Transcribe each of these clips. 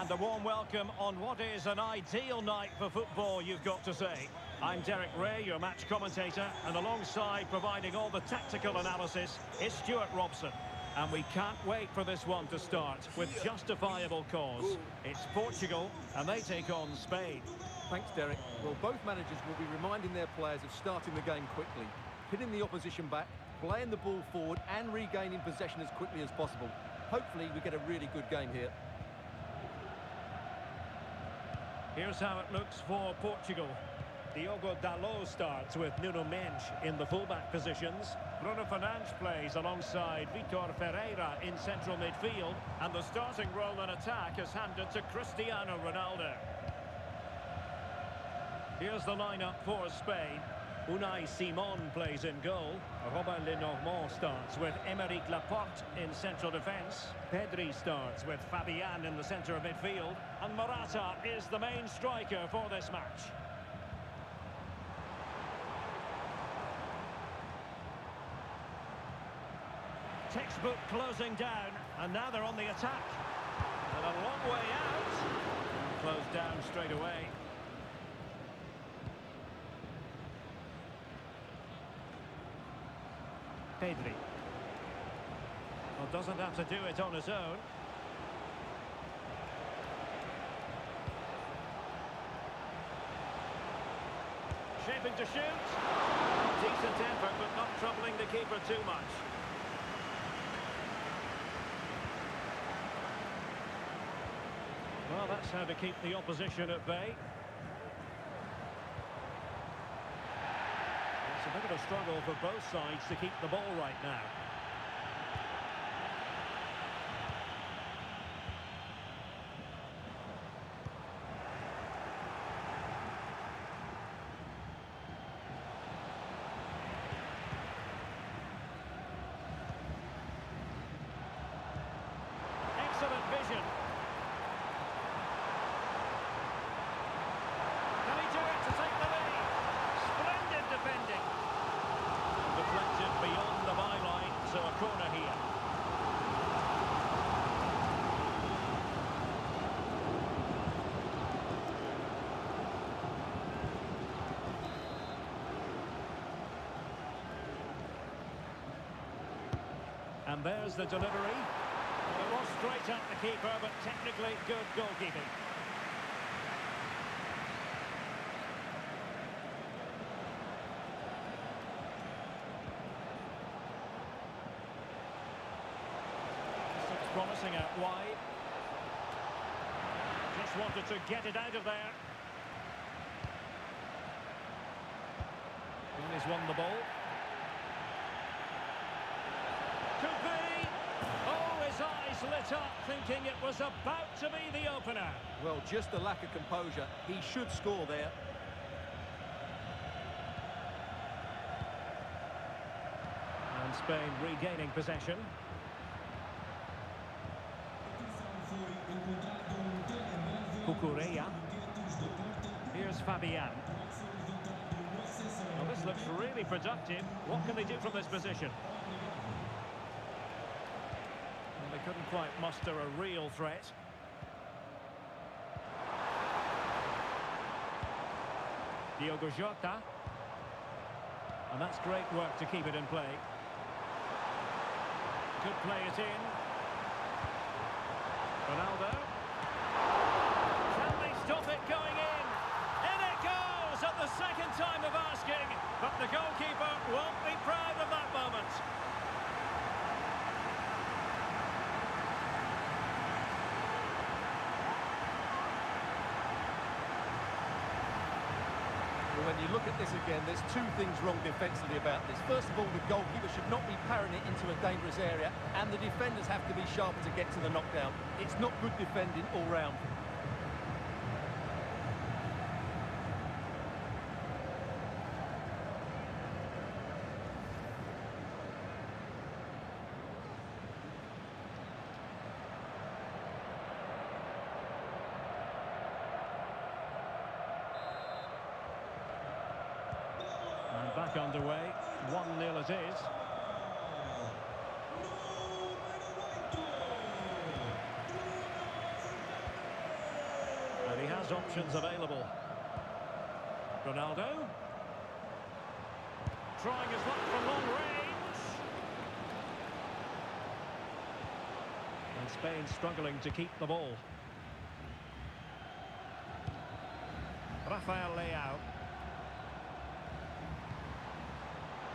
And a warm welcome on what is an ideal night for football, you've got to say. I'm Derek Ray, your match commentator, and alongside providing all the tactical analysis is Stuart Robson. And we can't wait for this one to start with justifiable cause. It's Portugal, and they take on Spain. Thanks, Derek. Well, both managers will be reminding their players of starting the game quickly, pinning the opposition back, playing the ball forward and regaining possession as quickly as possible. Hopefully we get a really good game here. Here's how it looks for Portugal. Diogo Dalot starts with Nuno Mendes in the fullback positions. Bruno Fernandes plays alongside Vitor Ferreira in central midfield. And the starting role in attack is handed to Cristiano Ronaldo. Here's the lineup for Spain. Unai Simon plays in goal. Robert Lenormand starts with Aymeric Laporte in central defence. Pedri starts with Fabian in the centre of midfield. And Morata is the main striker for this match. Textbook closing down, and now they're on the attack. And a long way out. Closed down straight away. Pedri. Well, doesn't have to do it on his own. Shaping to shoot. Decent effort, but not troubling the keeper too much. Well, that's how to keep the opposition at bay. It's a bit of a struggle for both sides to keep the ball right now. Excellent vision. Can he do it to take the lead? Splendid defending. Deflected beyond the byline, so a corner here. And there's the delivery. Well, it was straight at the keeper, but technically good goalkeeping. Promising out wide. Just wanted to get it out of there. And he's won the ball. Could be. Oh, his eyes lit up, thinking it was about to be the opener. Well, just a lack of composure. He should score there. And Spain regaining possession. Cucurella. Here's Fabian. Well, this looks really productive. What can they do from this position? Well, they couldn't quite muster a real threat. Diogo Jota. And that's great work to keep it in play. Could play it in. Ronaldo. Stop it going in. In it goes at the second time of asking. But the goalkeeper won't be proud of that moment. Well, when you look at this again, there's two things wrong defensively about this. First of all, the goalkeeper should not be parrying it into a dangerous area, and the defenders have to be sharper to get to the knockdown. It's not good defending all round. And back underway, 1-0 it is. there's options available. Ronaldo. Trying his luck from long range. And Spain struggling to keep the ball. Rafael Leao.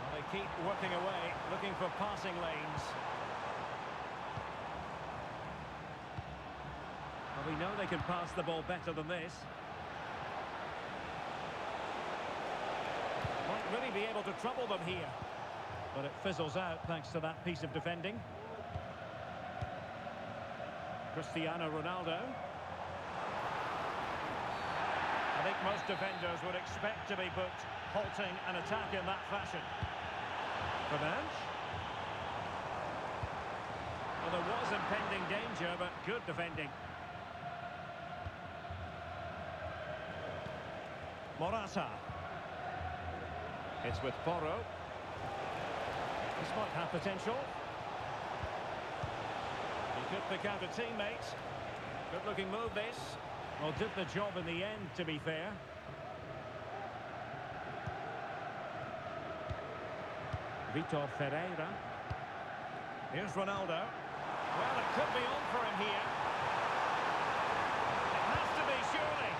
Well, they keep working away, looking for passing lanes. Well, we know they can pass the ball better than this. Might really be able to trouble them here. But it fizzles out thanks to that piece of defending. Cristiano Ronaldo. I think most defenders would expect to be booked, halting an attack in that fashion. Fernandes. Well, there was impending danger, but good defending. Morata. It's with Porro. This might have potential. He could pick out a teammate. Good-looking move, this. Well, did the job in the end, to be fair. Vitor Ferreira. Here's Ronaldo. Well, it could be on for him here. It has to be, surely.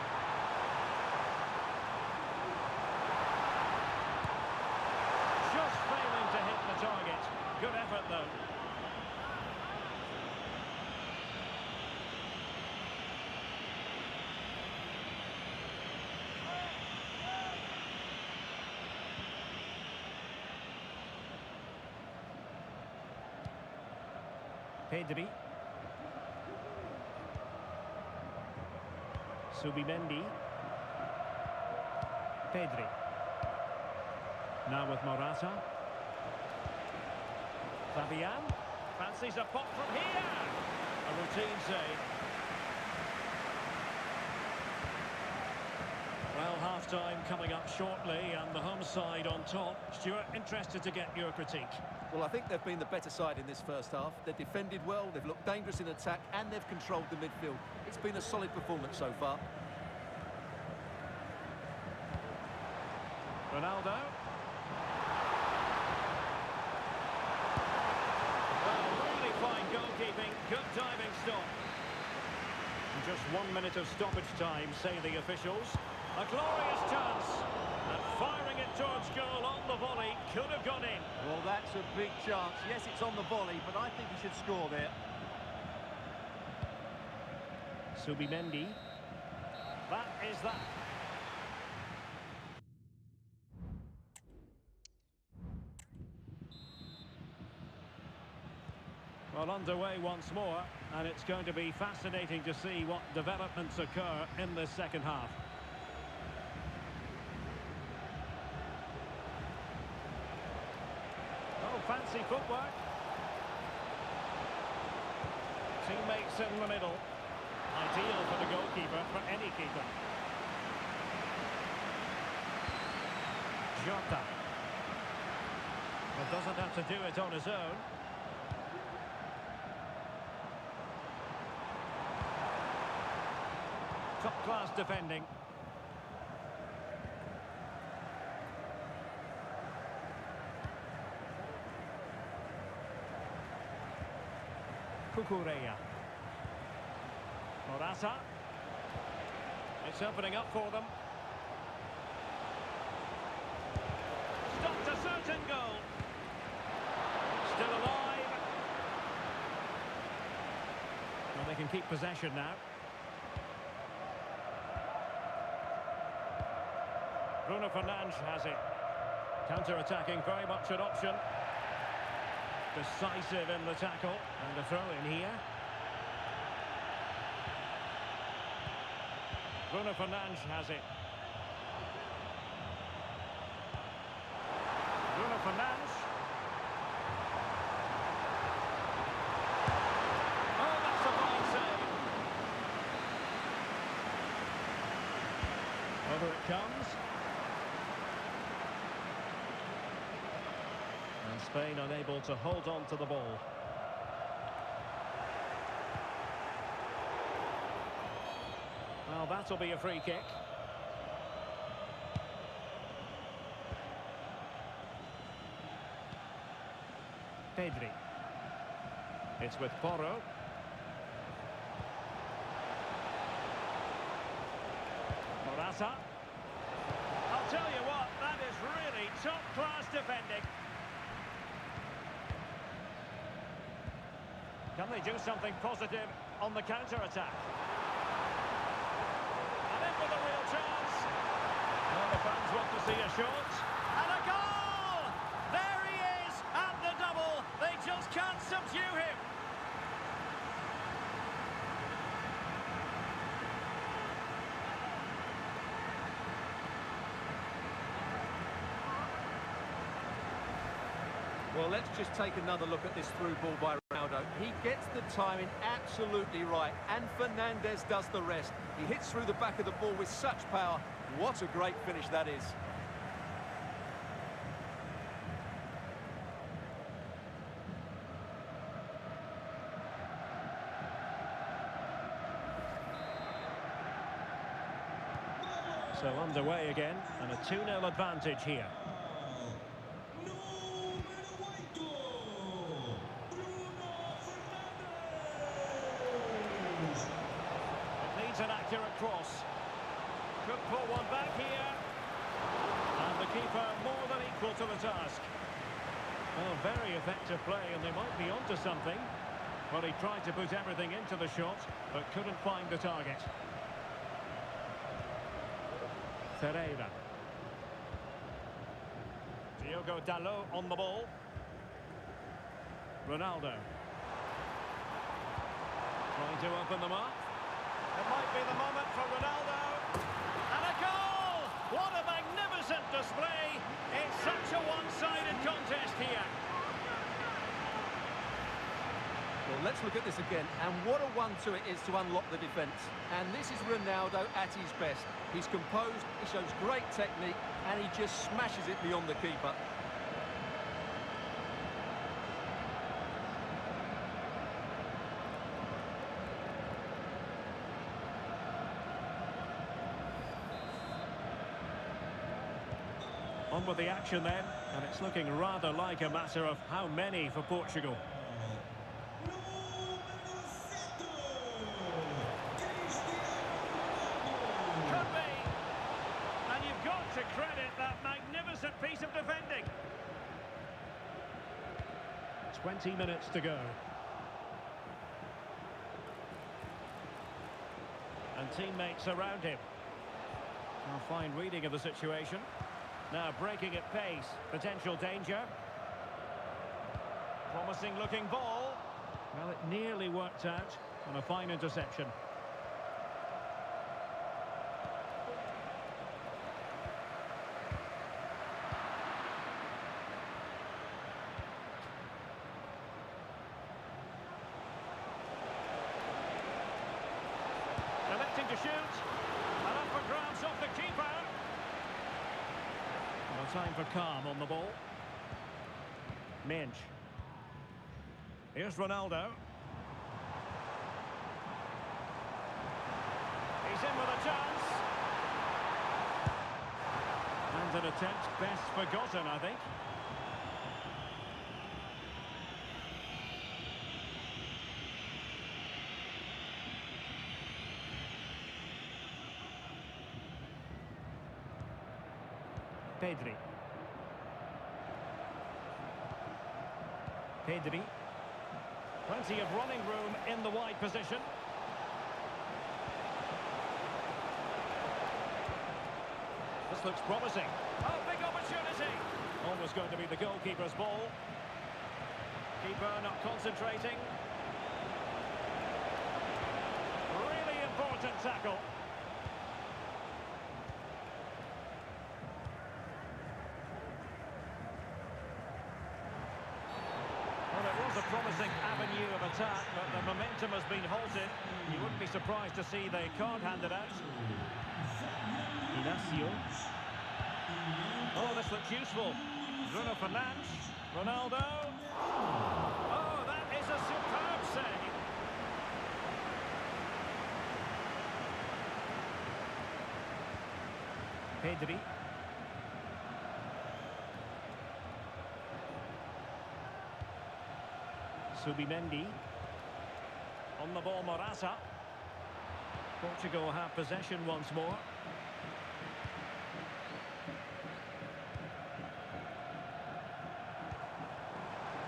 Just failing to hit the target. Good effort, though. Pedri. Subimendi. Pedri. Now with Morata. Fabian. Fancies a pop from here. A routine save. Well, half-time coming up shortly and the home side on top. Stuart, interested to get your critique. Well, I think they've been the better side in this first half. They've defended well, they've looked dangerous in attack, and they've controlled the midfield. It's been a solid performance so far. Ronaldo. Well, really fine goalkeeping, good diving stop. And just 1 minute of stoppage time, say the officials. A glorious chance. And firing it towards goal on the volley, could have gone in. Well, that's a big chance. Yes, it's on the volley, but I think he should score there. Subimendi. That is that. Well, underway once more, and it's going to be fascinating to see what developments occur in this second half. Oh, fancy footwork. Teammates in the middle. Ideal for the goalkeeper, for any keeper. Jota. Well, doesn't have to do it on his own. Top-class defending. Cucurella. Morata. It's opening up for them. Stopped a certain goal. Still alive. Well, they can keep possession now. Bruno Fernandes has it. Counter-attacking, very much an option. Decisive in the tackle. And the throw in here. Bruno Fernandes has it. Bruno Fernandes. Oh, that's a fine save. Over it comes. And Spain unable to hold on to the ball. Well, that That'll be a free kick. Pedri. It's with Porro. Morata. I'll tell you what, that is really top-class defending. Can they do something positive on the counter-attack? And in with a real chance. Well, the fans want to see a shot. And a goal! There he is at the double. They just can't subdue him. Well, let's just take another look at this through ball by Ronaldo. He gets the timing absolutely right, and Fernandes does the rest. He hits through the back of the ball with such power. What a great finish that is. So underway again, and a 2-0 advantage here. An accurate cross. Could pull one back here. And the keeper more than equal to the task. Well, very effective play, and they might be onto something. Well, he tried to put everything into the shot, but couldn't find the target. Ferreira. Diogo Dalot on the ball. Ronaldo. Trying to open them up. It might be the moment for Ronaldo. And a goal! What a magnificent display. It's such a one-sided contest here. Well, let's look at this again. And what a 1-2 it is to unlock the defence. And this is Ronaldo at his best. He's composed, he shows great technique, and he just smashes it beyond the keeper. On with the action then, and it's looking rather like a matter of how many for Portugal. Could be. And you've got to credit that magnificent piece of defending. 20 minutes to go. And teammates around him. A fine reading of the situation. Now breaking at pace, potential danger. Promising looking ball. Well, it nearly worked out on a fine interception. Electing to shoot. And up for grabs off the keeper. Well, time for calm on the ball. Minge. Here's Ronaldo. He's in with a chance. And an attempt best forgotten, I think. Pedri. Pedri. Plenty of running room in the wide position. This looks promising. Oh, big opportunity. Almost going to be the goalkeeper's ball. Keeper not concentrating. Really important tackle. A promising avenue of attack, but the momentum has been halted. You wouldn't be surprised to see they can't hand it out. Inacio. Oh, this looks useful. Bruno Fernandes. Ronaldo. Oh, that is a superb save. Pedri. Subimendi. On the ball, Morata. Portugal have possession once more.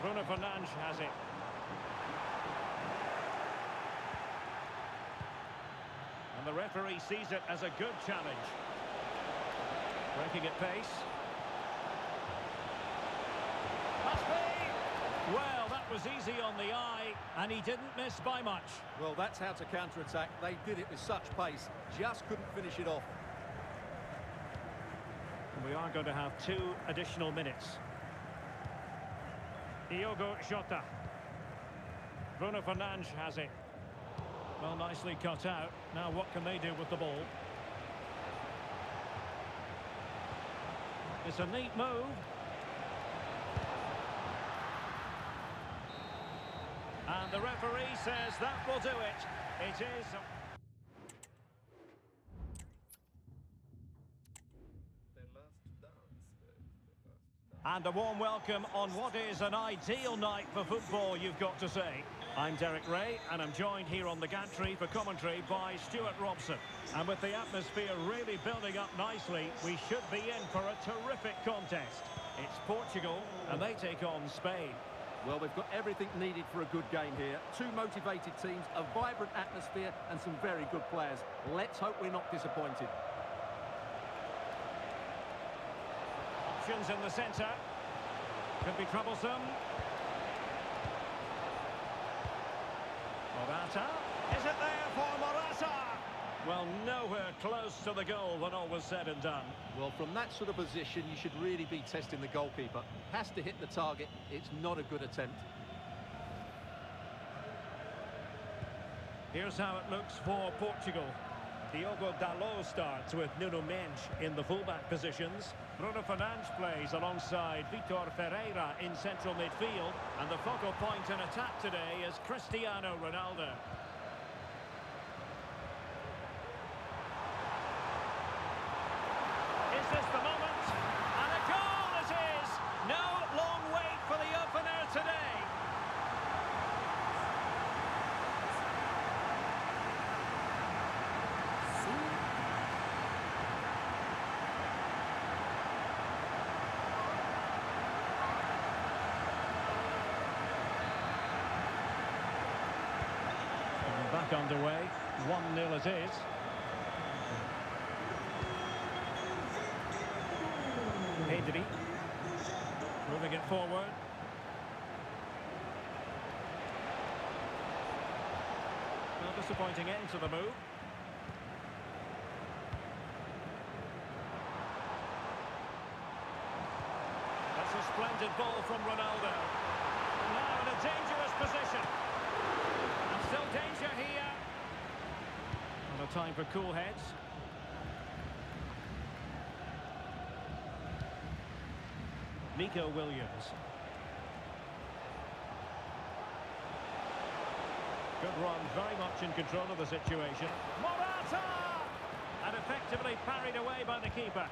Bruno Fernandes has it. And the referee sees it as a good challenge. Breaking at pace. Must be! Well, that was easy on the eye, and he didn't miss by much. Well, that's how to counter-attack. They did it with such pace, just couldn't finish it off. And we are going to have 2 additional minutes. Diogo Jota. Bruno Fernandes has it. Well, nicely cut out. Now what can they do with the ball? It's a neat move. And the referee says that will do it. It is... And a warm welcome on what is an ideal night for football, you've got to say. I'm Derek Ray, and I'm joined here on the gantry for commentary by Stuart Robson. And with the atmosphere really building up nicely, we should be in for a terrific contest. It's Portugal, and they take on Spain. Well, we've got everything needed for a good game here. 2 motivated teams, a vibrant atmosphere, and some very good players. Let's hope we're not disappointed. Options in the centre. Could be troublesome. Morata. Is it there for Morata? Well, nowhere close to the goal when all was said and done. Well, from that sort of position, you should really be testing the goalkeeper. Has to hit the target. It's not a good attempt. Here's how it looks for Portugal. Diogo Dalot starts with Nuno Mendes in the fullback positions. Bruno Fernandes plays alongside Vitor Ferreira in central midfield. And the focal point in attack today is Cristiano Ronaldo. Is this the moment? And a goal it is! No long wait for the opener today. Back underway, 1-0 it is. Pedri, moving it forward. No disappointing end to the move. That's a splendid ball from Ronaldo. Now in a dangerous position. Still danger here. And a time for cool heads. Nico Williams. Good run, very much in control of the situation. Morata! And effectively parried away by the keeper.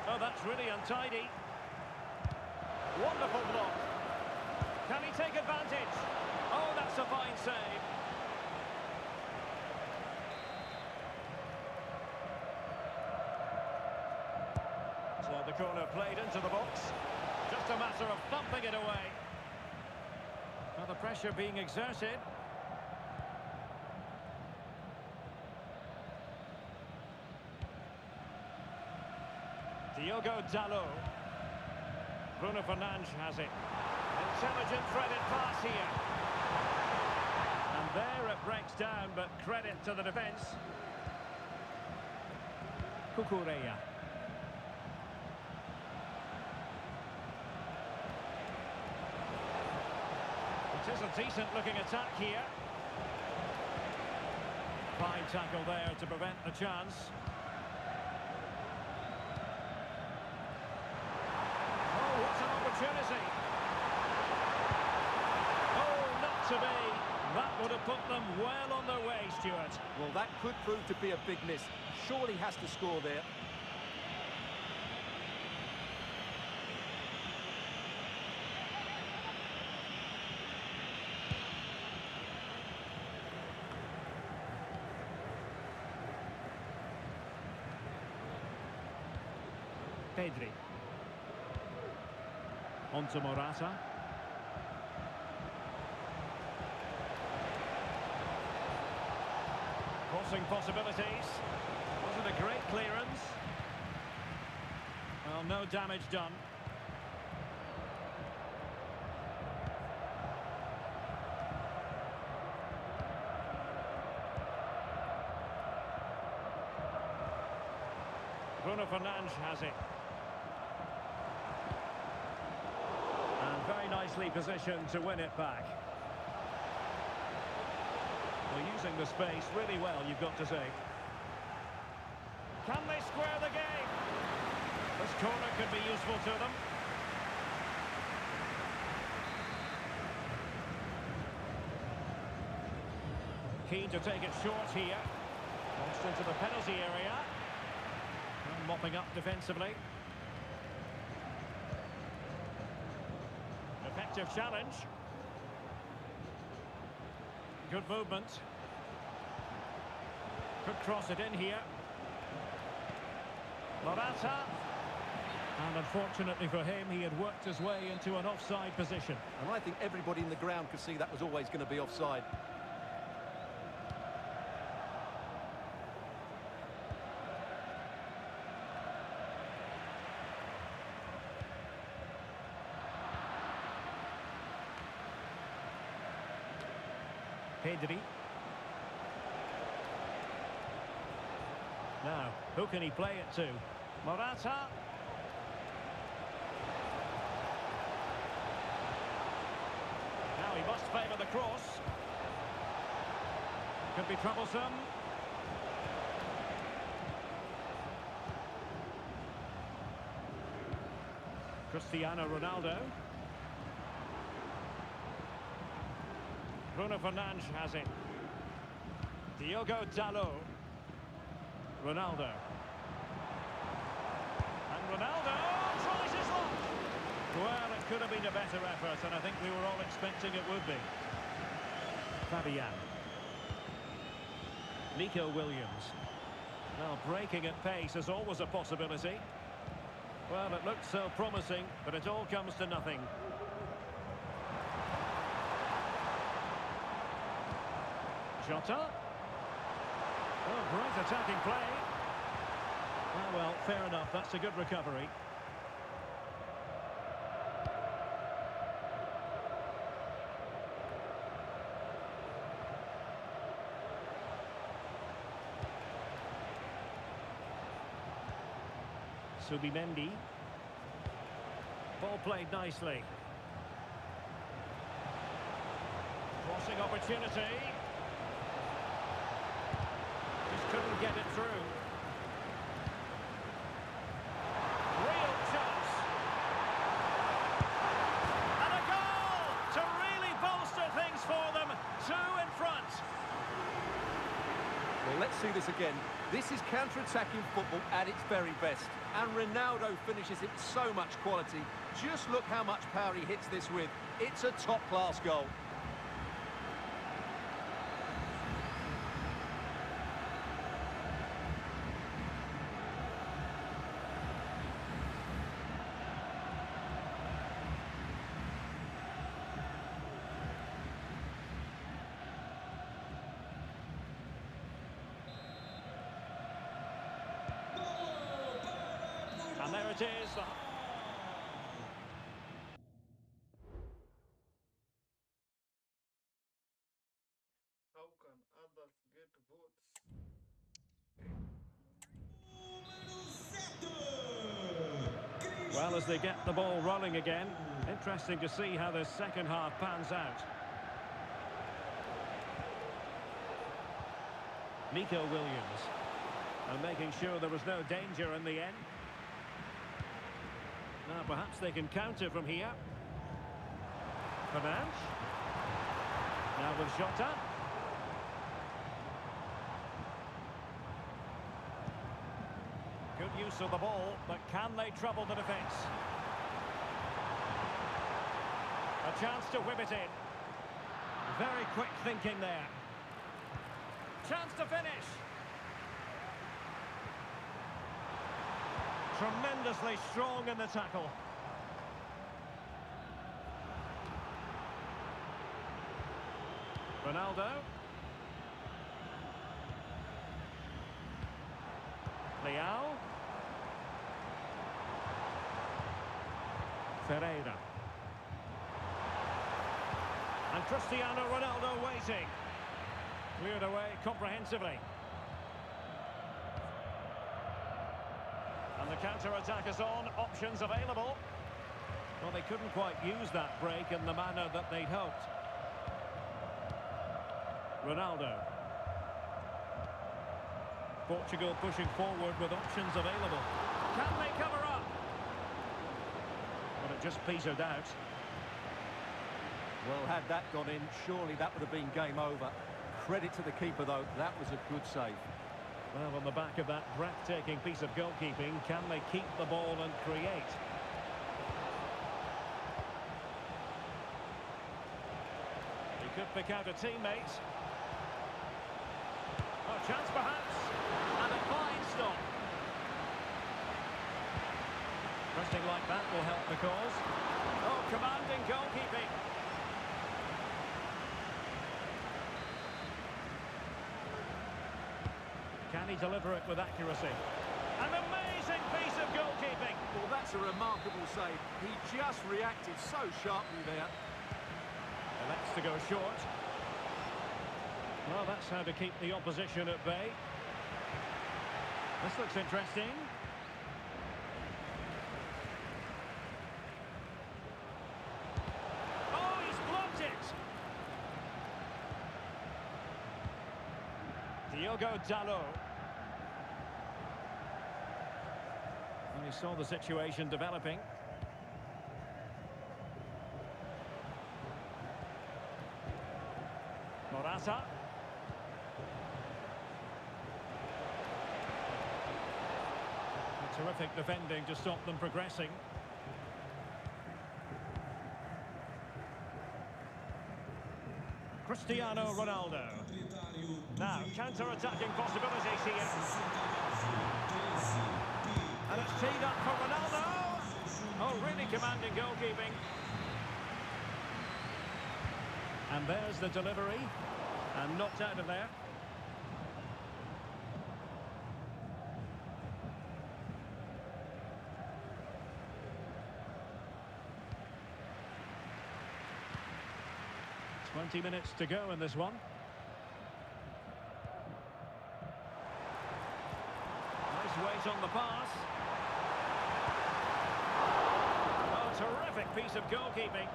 Oh, that's really untidy. Wonderful block. Can he take advantage? Oh, that's a fine save. So the corner played into the box. Just a matter of thumping it away. Now the pressure being exerted. Diogo Dalot. Bruno Fernandes has it. Intelligent threaded pass here. And there it breaks down, but credit to the defence. Cucurella. It is a decent-looking attack here. Fine tackle there to prevent the chance. Oh, what an opportunity. Oh, not to be. That would have put them well on their way, Stuart. Well, that could prove to be a big miss. Surely has to score there. Pedri. On to Morata. Crossing possibilities. Was it a great clearance? Well, no damage done. Bruno Fernandes has it. And very nicely positioned to win it back. Well, using the space really well, you've got to say. Can they square the game? This corner could be useful to them. Keen to take it short here. Launched into the penalty area. And mopping up defensively. Effective challenge. Good movement. Could cross it in here. Morata. And unfortunately for him, he had worked his way into an offside position. And I think everybody in the ground could see that was always going to be offside. Pedri. Now, who can he play it to? Morata. Now he must favour the cross. Could be troublesome. Cristiano Ronaldo. Bruno Fernandes has it. Diogo Dalot. Ronaldo. And Ronaldo tries his luck. Well, it could have been a better effort, and I think we were all expecting it would be. Fabian. Nico Williams. Well, breaking at pace is always a possibility. Well, it looked so promising, but it all comes to nothing. Jota. Oh, great attacking play. Oh, well, fair enough. That's a good recovery. Subimendi. Ball played nicely. Crossing opportunity. Just couldn't get it through. Real chance. And a goal to really bolster things for them. 2 in front. Well, let's see this again. This is counter-attacking football at its very best. And Ronaldo finishes it with so much quality. Just look how much power he hits this with. It's a top-class goal. And there it is. How can others get votes? Well, as they get the ball rolling again, interesting to see how the second half pans out. Nico Williams. And making sure there was no danger in the end. Now perhaps they can counter from here. Fernandes. Now with Jota. Good use of the ball, but can they trouble the defence? A chance to whip it in. Very quick thinking there. Chance to finish. Tremendously strong in the tackle. Ronaldo. Leao. Ferreira. And Cristiano Ronaldo waiting. Cleared away comprehensively. And the counter-attack is on. Options available. Well, they couldn't quite use that break in the manner that they'd hoped. Ronaldo. Portugal pushing forward with options available. Can they cover up? But it just petered out. Well, had that gone in, surely that would have been game over. Credit to the keeper, though. That was a good save. Well, on the back of that breathtaking piece of goalkeeping, can they keep the ball and create? He could pick out a teammate. A chance perhaps. And a fine stop. Pressing like that will help the cause. Oh, commanding goalkeeping. Can he deliver it with accuracy? An amazing piece of goalkeeping. Well, that's a remarkable save. He just reacted so sharply there. Elects to go short. Well, that's how to keep the opposition at bay. This looks interesting. Oh, he's blocked it! Diogo Dalot. And you saw the situation developing. Morata. Terrific defending to stop them progressing. Cristiano Ronaldo. Now, counter-attacking possibilities here. And it's teed up for Ronaldo. Oh, really commanding goalkeeping. And there's the delivery. And knocked out of there. "20 minutes to go in this one. Nice weight on the pass. Oh, terrific piece of goalkeeping.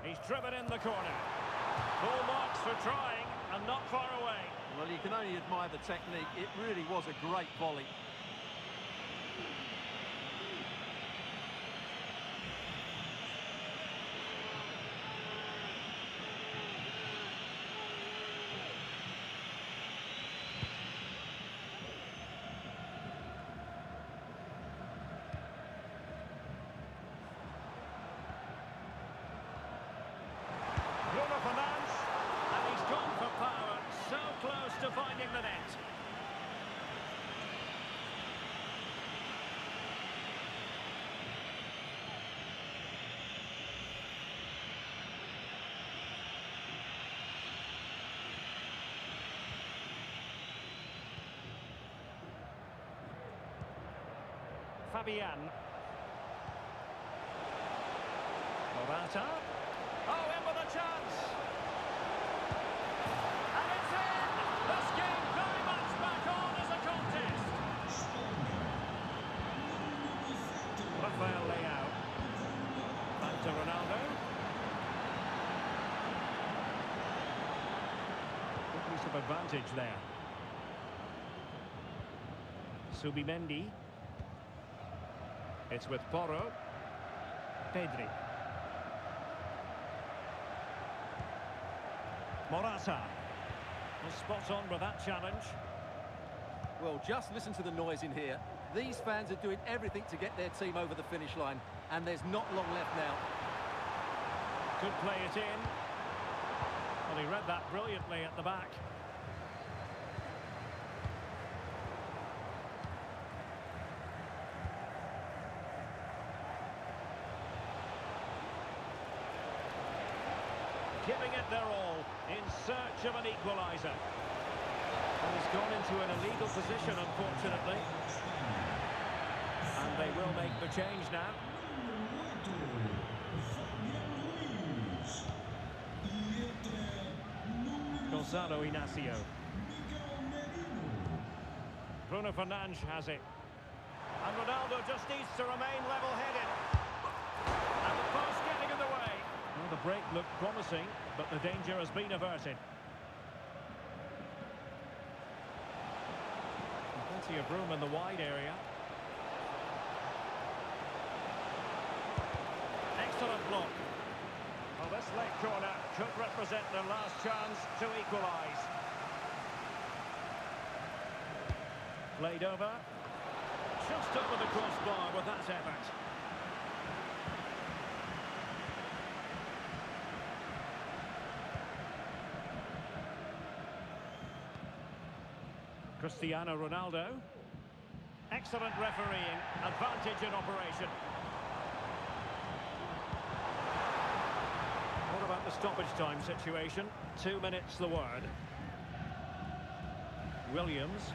He's driven in the corner. Full marks for trying. And not far away. Well, you can only admire the technique. It really was a great volley. Bruno Fernandes. And he's gone for power. So close to finding the net. Fabian. Morata. Oh, in with a chance. And it's in! This game very much back on as a contest. Rafael Leao. Back to Ronaldo. Good use of advantage there. Subimendi. It's with Porro. Pedri. Morata. Well, spot on with that challenge. Well, just listen to the noise in here. These fans are doing everything to get their team over the finish line. And there's not long left now. Could play it in. Well, he read that brilliantly at the back. Giving it their all in search of an equaliser. And he's gone into an illegal position, unfortunately. And they will make the change now. Gonzalo Inacio. Bruno Fernandes has it. And Ronaldo just needs to remain level-headed. And the post getting in the way. Well, the break looked promising, but the danger has been averted. Plenty of room in the wide area. Excellent block. Well, this late corner could represent their last chance to equalise. Played over. Just over the crossbar with that effort. Cristiano Ronaldo. Excellent refereeing. Advantage in operation. What about the stoppage time situation? 2 minutes the word. Williams.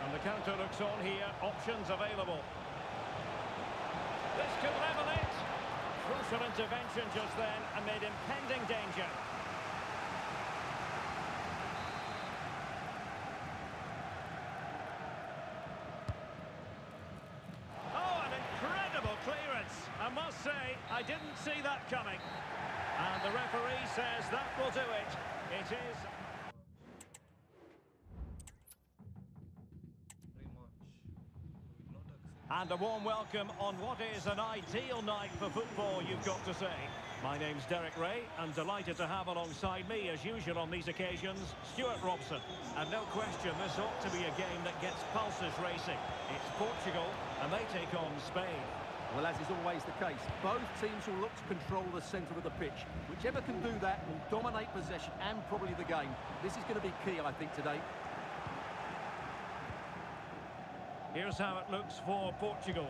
And the counter looks on here. Options available. This could level it. Crucial intervention just then amid impending danger. I must say, I didn't see that coming. And the referee says that will do it. It is... And a warm welcome on what is an ideal night for football, you've got to say. My name's Derek Ray, and delighted to have alongside me, as usual on these occasions, Stuart Robson. And no question, this ought to be a game that gets pulses racing. It's Portugal, and they take on Spain. Well, as is always the case, both teams will look to control the centre of the pitch. Whichever can do that will dominate possession and probably the game. This is going to be key, I think, today. Here's how it looks for Portugal.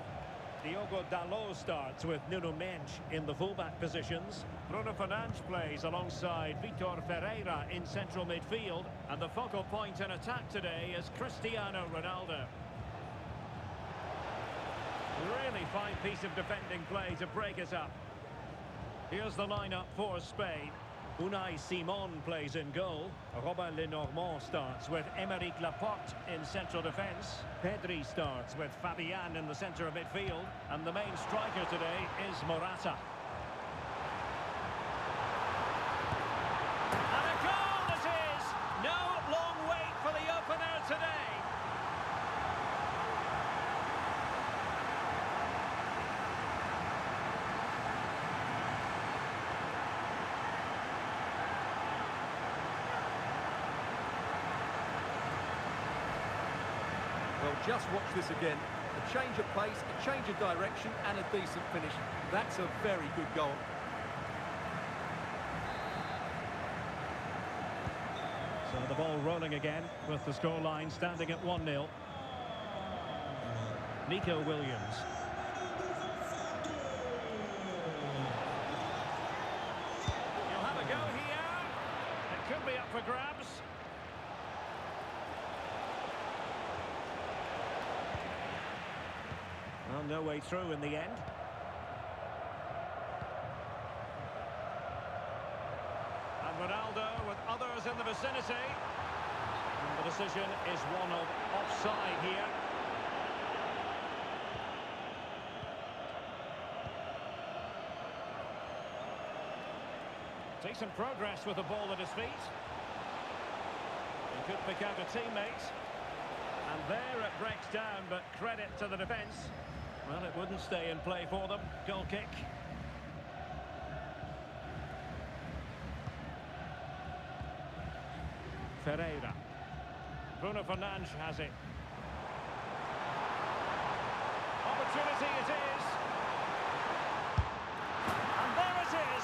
Diogo Dalot starts with Nuno Mendes in the fullback positions. Bruno Fernandes plays alongside Vitor Ferreira in central midfield. And the focal point in attack today is Cristiano Ronaldo. Really fine piece of defending play to break it up. Here's the lineup for Spain. Unai Simon plays in goal. Robin Lenormand starts with Aymeric Laporte in central defence. Pedri starts with Fabian in the centre of midfield. And the main striker today is Morata. And a goal it is! No long wait for the opener today. Well, just watch this again. A change of pace, a change of direction, and a decent finish. That's a very good goal. So the ball rolling again with the scoreline standing at 1-0. Nico Williams. You'll have a go here. It could be up for grabs. Well, no way through in the end. And Ronaldo with others in the vicinity. And the decision is one of offside here. Decent progress with the ball at his feet. He could pick out a teammate. And there it breaks down, but credit to the defence. Well, it wouldn't stay in play for them. Goal kick. Ferreira. Bruno Fernandes has it. Opportunity it is.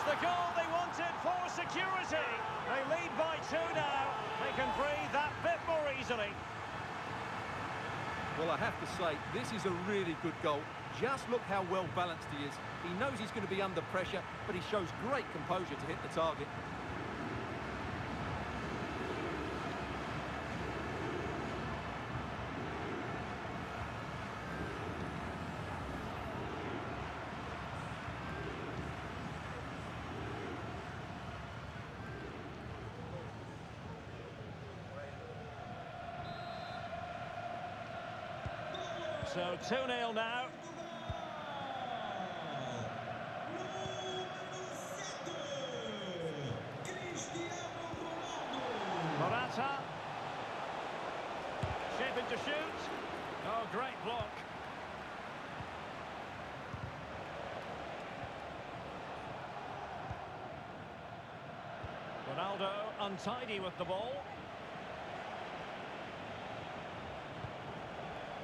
It's the goal they wanted for security. They lead by 2 now. They can breathe that bit more easily. Well, I have to say, this is a really good goal. Just look how well balanced he is. He knows he's going to be under pressure, but he shows great composure to hit the target. So 2-0 now. Morata. Shaping to shoot. Oh, great block. Ronaldo untidy with the ball.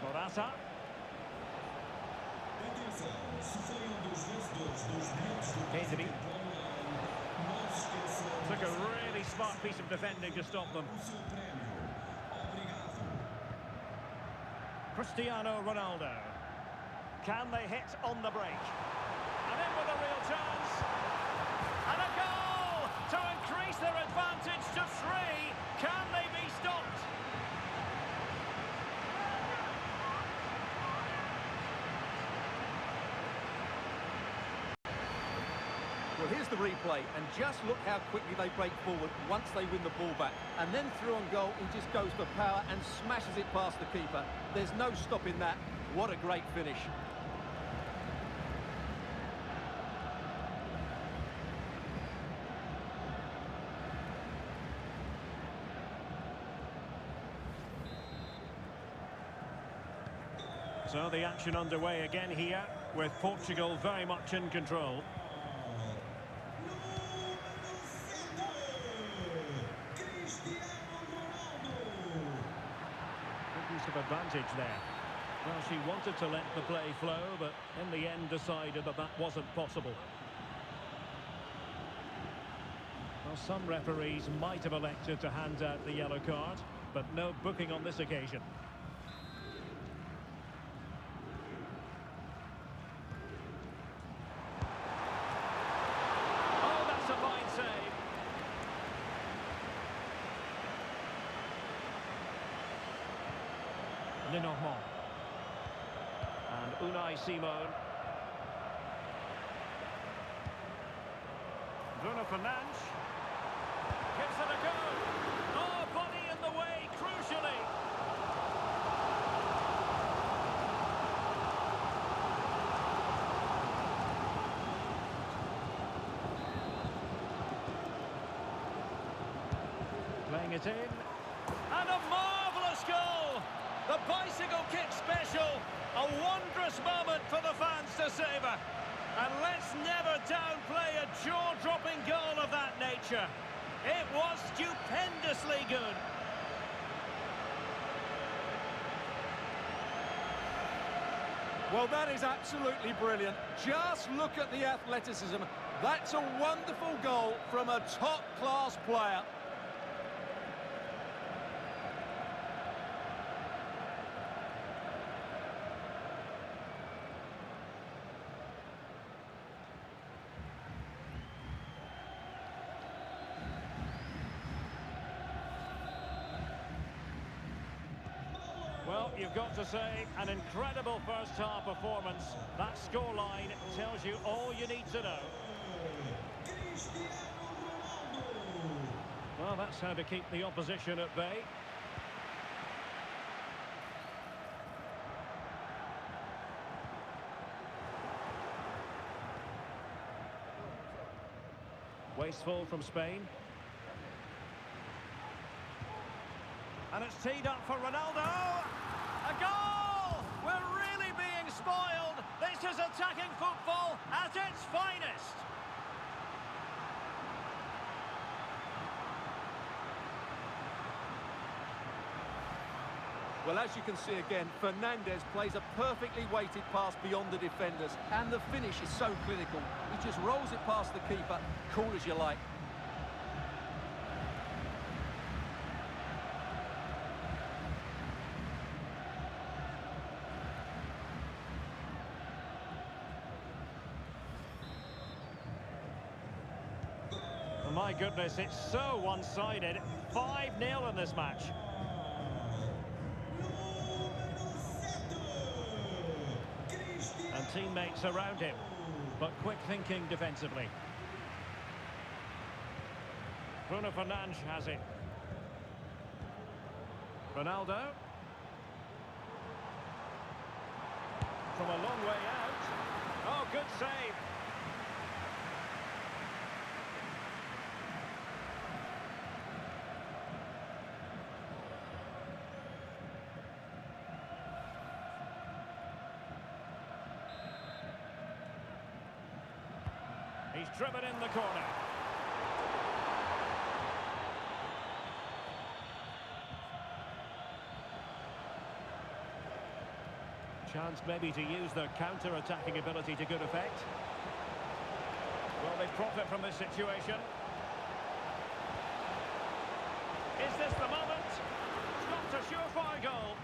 Morata. Pedri. Took a really smart piece of defending to stop them. Cristiano Ronaldo. Can they hit on the break? And in with a real chance. And a goal to increase their advantage to 3. Can they be stopped? Well, here's the replay, and just look how quickly they break forward once they win the ball back. And then through on goal, he just goes for power and smashes it past the keeper. There's no stopping that. What a great finish. So the action underway again here, with Portugal very much in control. Of advantage there. Well, she wanted to let the play flow, but in the end decided that that wasn't possible. Well, some referees might have elected to hand out the yellow card, but no booking on this occasion. Oh, that's a fine save. Lenormand. And Unai Simon. Bruno Fernandes. Gives it a go. Oh, body in the way, crucially. Playing it in. And a marvellous goal! The bicycle kick special, a wondrous moment for the fans to savour. And let's never downplay a jaw-dropping goal of that nature. It was stupendously good. Well, that is absolutely brilliant. Just look at the athleticism. That's a wonderful goal from a top-class player. Well, you've got to say, an incredible first-half performance. That scoreline tells you all you need to know. Well, that's how to keep the opposition at bay. Wasteful from Spain. And it's teed up for Ronaldo. A goal! We're really being spoiled. This is attacking football at its finest. Well, as you can see again, Fernandes plays a perfectly weighted pass beyond the defenders, and the finish is so clinical. He just rolls it past the keeper, cool as you like. My goodness, it's so one-sided. 5-0 in this match. And teammates around him, but quick thinking defensively. Bruno Fernandes has it. Ronaldo. From a long way out. Oh, good save. He's driven in the corner. Chance maybe to use their counter-attacking ability to good effect. Will they profit from this situation? Is this the moment? It's not a surefire goal.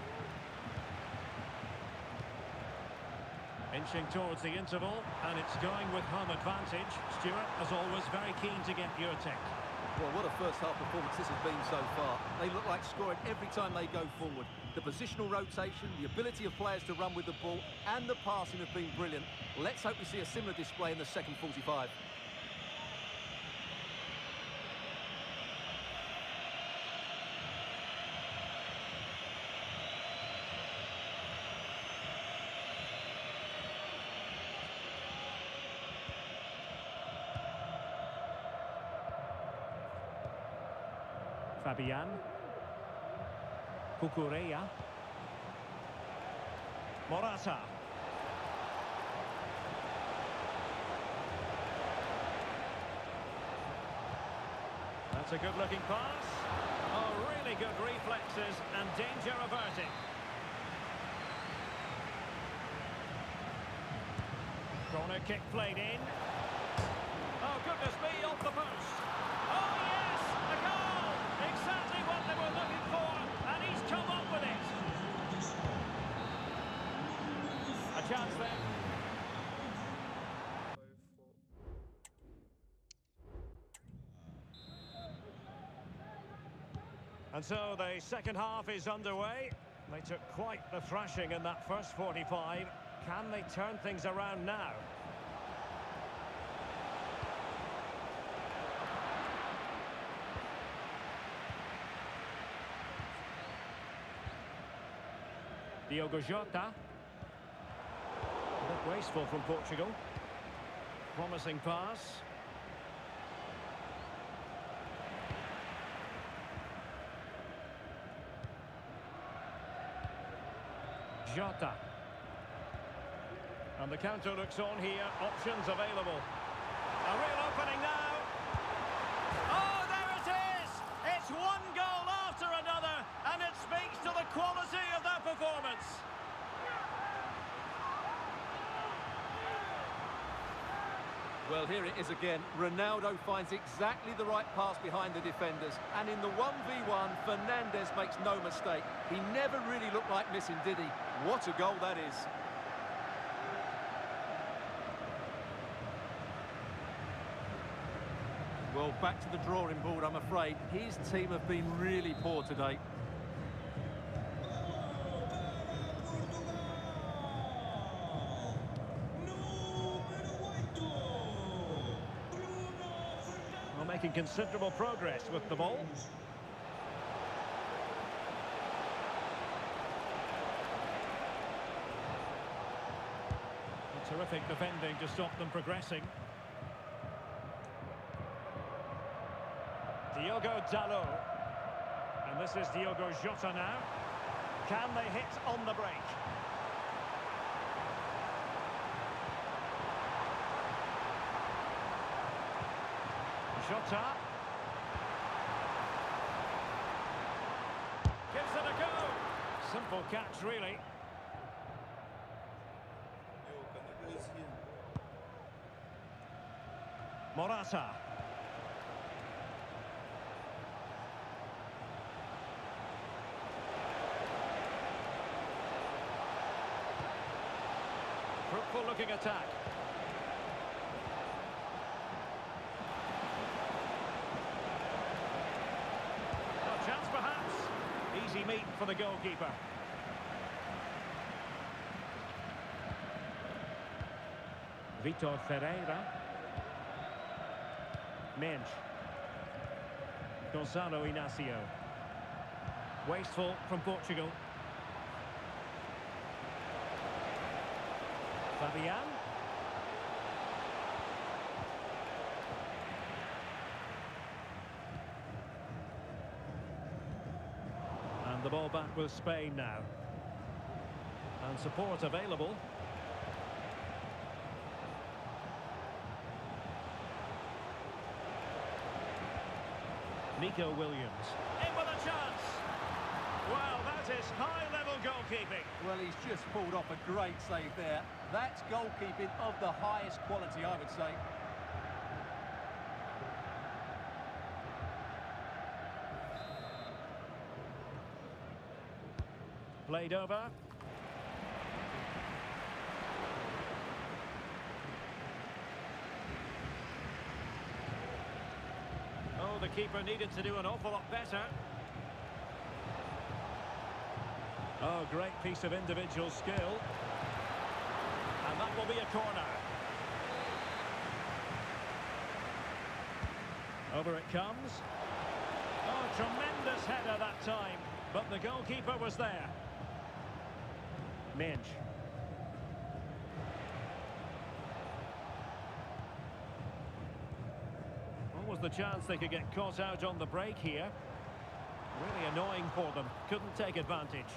Inching towards the interval, and it's going with home advantage. Stuart, as always, very keen to get your take. Well, what a first-half performance this has been so far. They look like scoring every time they go forward. The positional rotation, the ability of players to run with the ball, and the passing have been brilliant. Let's hope we see a similar display in the second 45. Fabian. Cucurella. Morata. That's a good-looking pass. Oh, really good reflexes and danger averted. Corner kick played in. Oh, goodness me, off the post. Oh, yes, a goal! Exactly what they were looking for, and he's come up with it. A chance there. 5-4. And so the second half is underway. They took quite the thrashing in that first 45. Can they turn things around now? Diogo Jota. A bit wasteful from Portugal. Promising pass. Jota. And the counter looks on here. Options available. A real opening now. Oh, there it is! It's one goal after another, and it speaks to the quality of their performance. Well, here it is again. Ronaldo finds exactly the right pass behind the defenders. And in the 1v1, Fernandes makes no mistake. He never really looked like missing, did he? What a goal that is. Well, back to the drawing board, I'm afraid. His team have been really poor today. Well, making considerable progress with the ball. Terrific defending to stop them progressing. Diogo Dalot. And this is Diogo Jota now. Can they hit on the break? Jota. Gives it a go. Simple catch, really. Yo, Kanada is here. Morata. Fruitful looking attack. A chance perhaps. Easy meat for the goalkeeper. Vitor Ferreira. Mensch. Gonzalo Inacio. Wasteful from Portugal. Fabian. And the ball back with Spain now. And support available. Nico Williams. In with a chance. Well, that is high-level goalkeeping. Well, he's just pulled off a great save there. That's goalkeeping of the highest quality, I would say. Played over. Oh, the keeper needed to do an awful lot better. Oh, great piece of individual skill. And that will be a corner. Over it comes. Oh, tremendous header that time. But the goalkeeper was there. Mensch. What was the chance they could get caught out on the break here? Really annoying for them. Couldn't take advantage.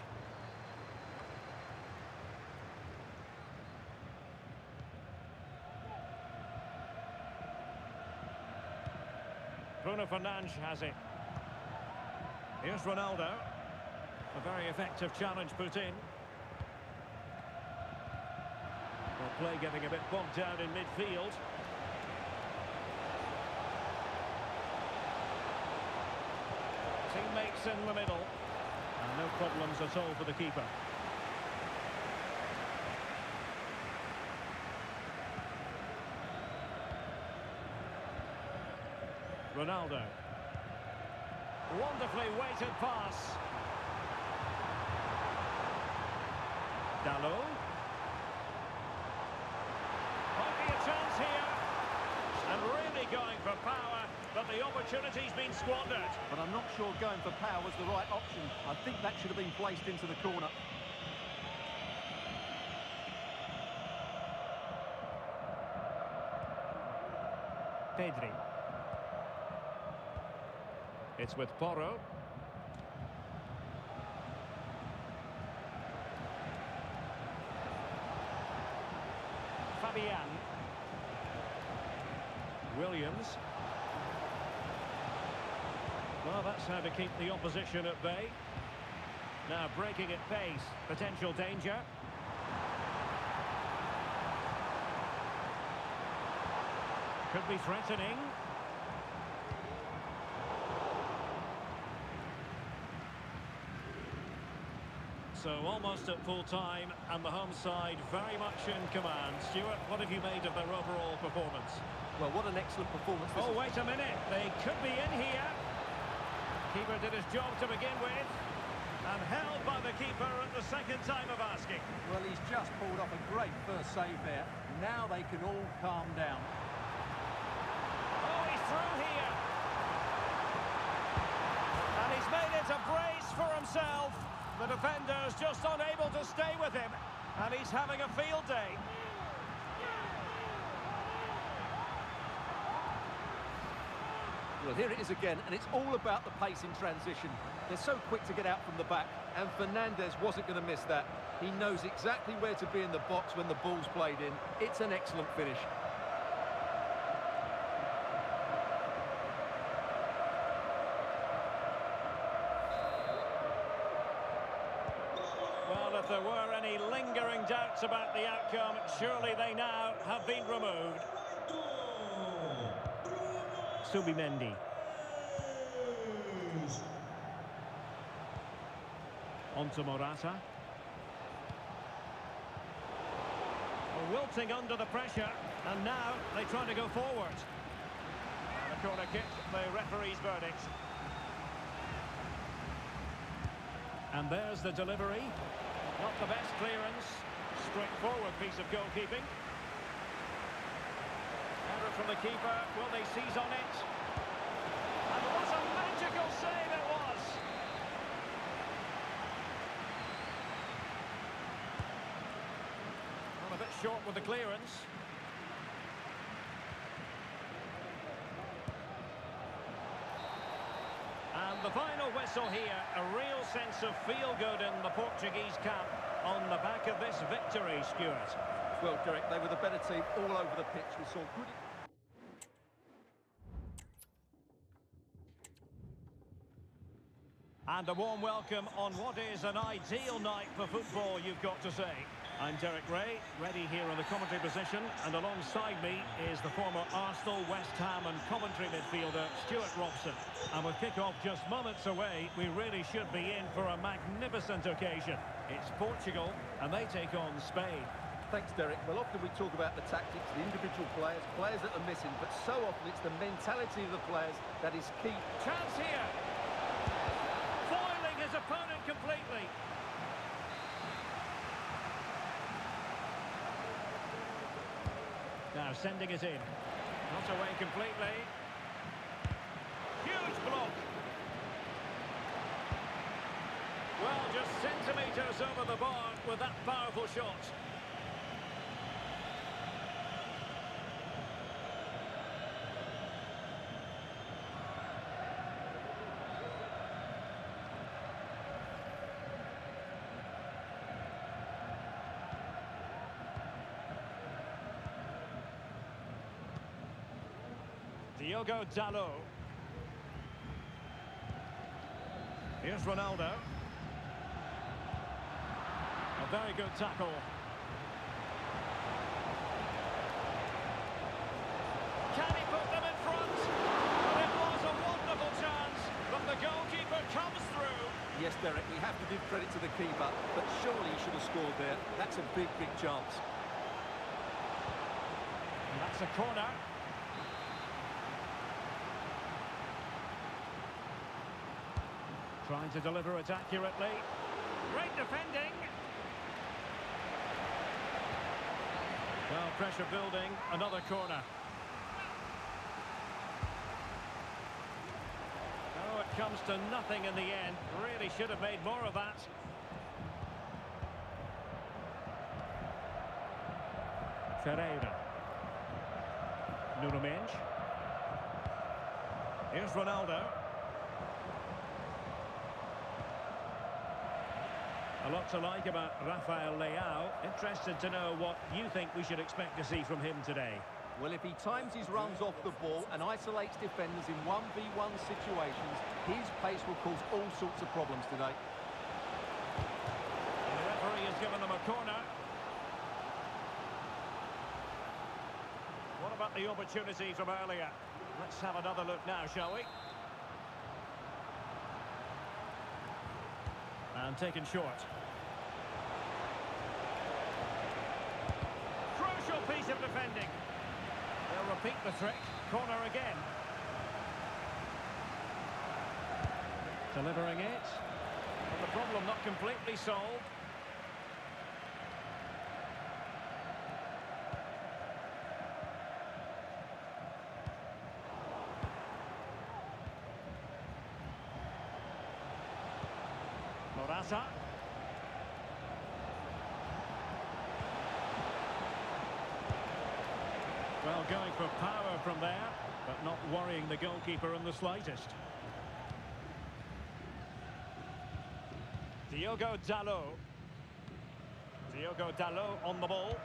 Bruno Fernandes has it. Here's Ronaldo. A very effective challenge put in. Well, play getting a bit bogged down in midfield. Teammates in the middle. And no problems at all for the keeper. Ronaldo. Wonderfully weighted pass. Dalot. Might be a chance here. And really going for power, but the opportunity's been squandered. But I'm not sure going for power was the right option. I think that should have been placed into the corner. Pedri. It's with Porro. Fabian. Williams. Well, that's how to keep the opposition at bay. Now breaking at pace. Potential danger. Could be threatening. So almost at full time, and the home side very much in command. Stuart, what have you made of their overall performance? Well, what an excellent performance this Oh, is. wait a minute. They could be in here. Keeper did his job to begin with. And held by the keeper at the second time of asking. Well, he's just pulled off a great first save there. Now they can all calm down. Oh, he's through here. And he's made it a brace for himself. The defender's just unable to stay with him. And he's having a field day. Well, here it is again, and it's all about the pace in transition. They're so quick to get out from the back, and Fernandes wasn't going to miss that. He knows exactly where to be in the box when the ball's played in. It's an excellent finish. If there were any lingering doubts about the outcome, surely they now have been removed. Subimendi. On to Morata. Wilting under the pressure, and now they try to go forward. And a corner kick, the referee's verdict. And there's the delivery. Not the best clearance. Straightforward piece of goalkeeping. Error from the keeper. Will they seize on it? And what a magical save it was! Well, a bit short with the clearance. And the final whistle here, a real sense of feel-good in the Portuguese camp on the back of this victory, Stuart. Well, Derek, they were the better team all over the pitch. We saw good... And a warm welcome on what is an ideal night for football, you've got to say. I'm Derek Ray, ready here in the commentary position, and alongside me is the former Arsenal, West Ham and Coventry midfielder, Stuart Robson. And with kick-off just moments away, we really should be in for a magnificent occasion. It's Portugal, and they take on Spain. Thanks, Derek. Well, often we talk about the tactics, the individual players, players that are missing, but so often it's the mentality of the players that is key. Chance here! Foiling his opponent completely. Now sending it in. Not away completely. Huge block. Well, just centimetres over the bar with that powerful shot. Diogo Dalot. Here's Ronaldo. A very good tackle. Can he put them in front? It was a wonderful chance, but the goalkeeper comes through. Yes, Derek, we have to give credit to the keeper, but surely he should have scored there. That's a big, big chance. And that's a corner. Trying to deliver it accurately. Great defending. Well, pressure building. Another corner. Oh, it comes to nothing in the end. Really should have made more of that. Ferreira. Nuno Mendes. Here's Ronaldo. A lot to like about Rafael Leao. Interested to know what you think we should expect to see from him today. Well, if he times his runs off the ball and isolates defenders in 1v1 situations, his pace will cause all sorts of problems today. And the referee has given them a corner. What about the opportunity from earlier? Let's have another look now, shall we? And taken short. Crucial piece of defending. They'll repeat the trick. Corner again. Delivering it. But the problem not completely solved. Morata. Well, going for power from there, but not worrying the goalkeeper in the slightest. Diogo Dalot. Diogo Dalot on the ball.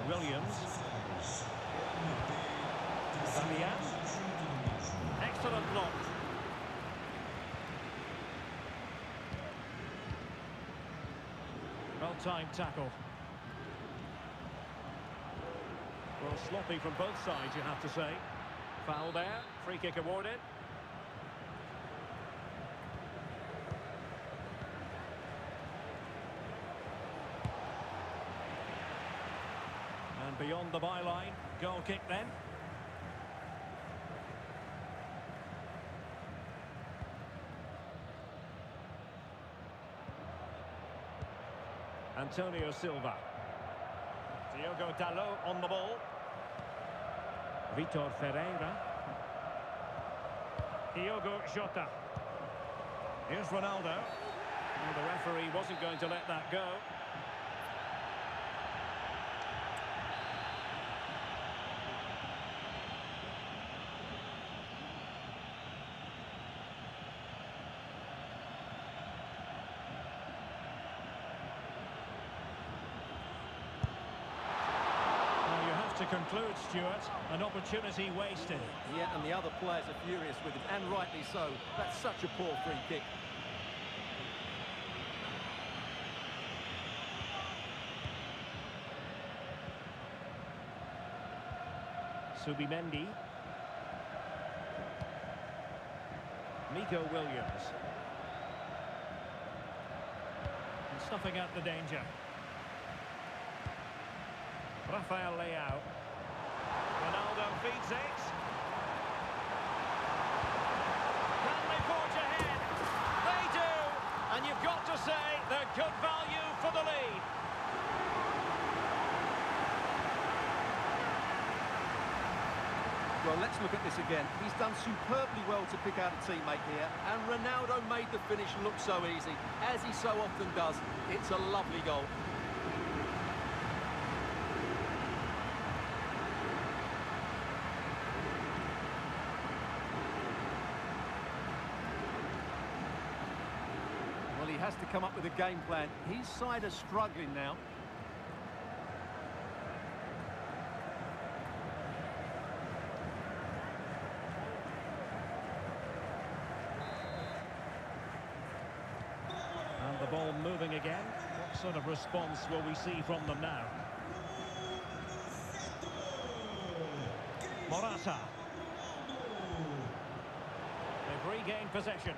Williams. Well-timed tackle. Well, sloppy from both sides, you have to say. Foul there. Free kick awarded. And beyond the byline. Goal kick then. Antonio Silva. Diogo Dalot on the ball. Vitor Ferreira. Diogo Jota. Here's Ronaldo. Well, the referee wasn't going to let that go. To conclude, Stuart, an opportunity wasted. Yeah, and the other players are furious with it, and rightly so. That's such a poor free kick. Subimendi. Nico Williams. And snuffing out the danger. Rafael Leao. Ronaldo feeds it. Can they forge ahead? They do! And you've got to say they're good value for the lead. Well, let's look at this again. He's done superbly well to pick out a teammate here, and Ronaldo made the finish look so easy, as he so often does. It's a lovely goal. Well, he has to come up with a game plan. His side are struggling now. And the ball moving again. What sort of response will we see from them now? Morata. They've regained possession.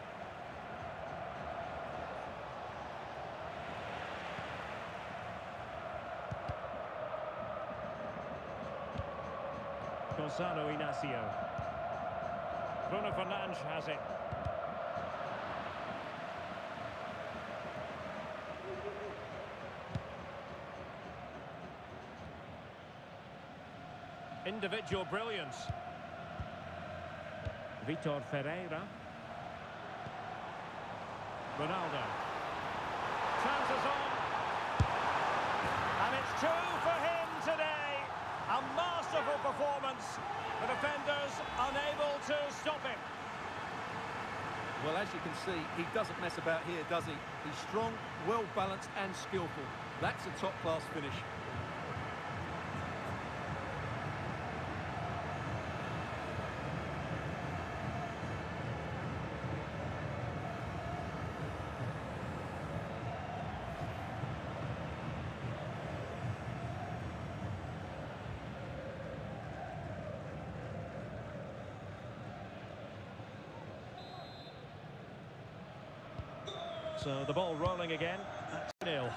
Gonzalo Inacio. Bruno Fernandes has it. Individual brilliance. Vitor Ferreira. Ronaldo. Chances on. And it's two for him today. A masterful performance. The defenders unable to stop him. Well, as you can see, he doesn't mess about here, does he? He's strong, well-balanced and skillful. That's a top-class finish. So the ball rolling again at 0.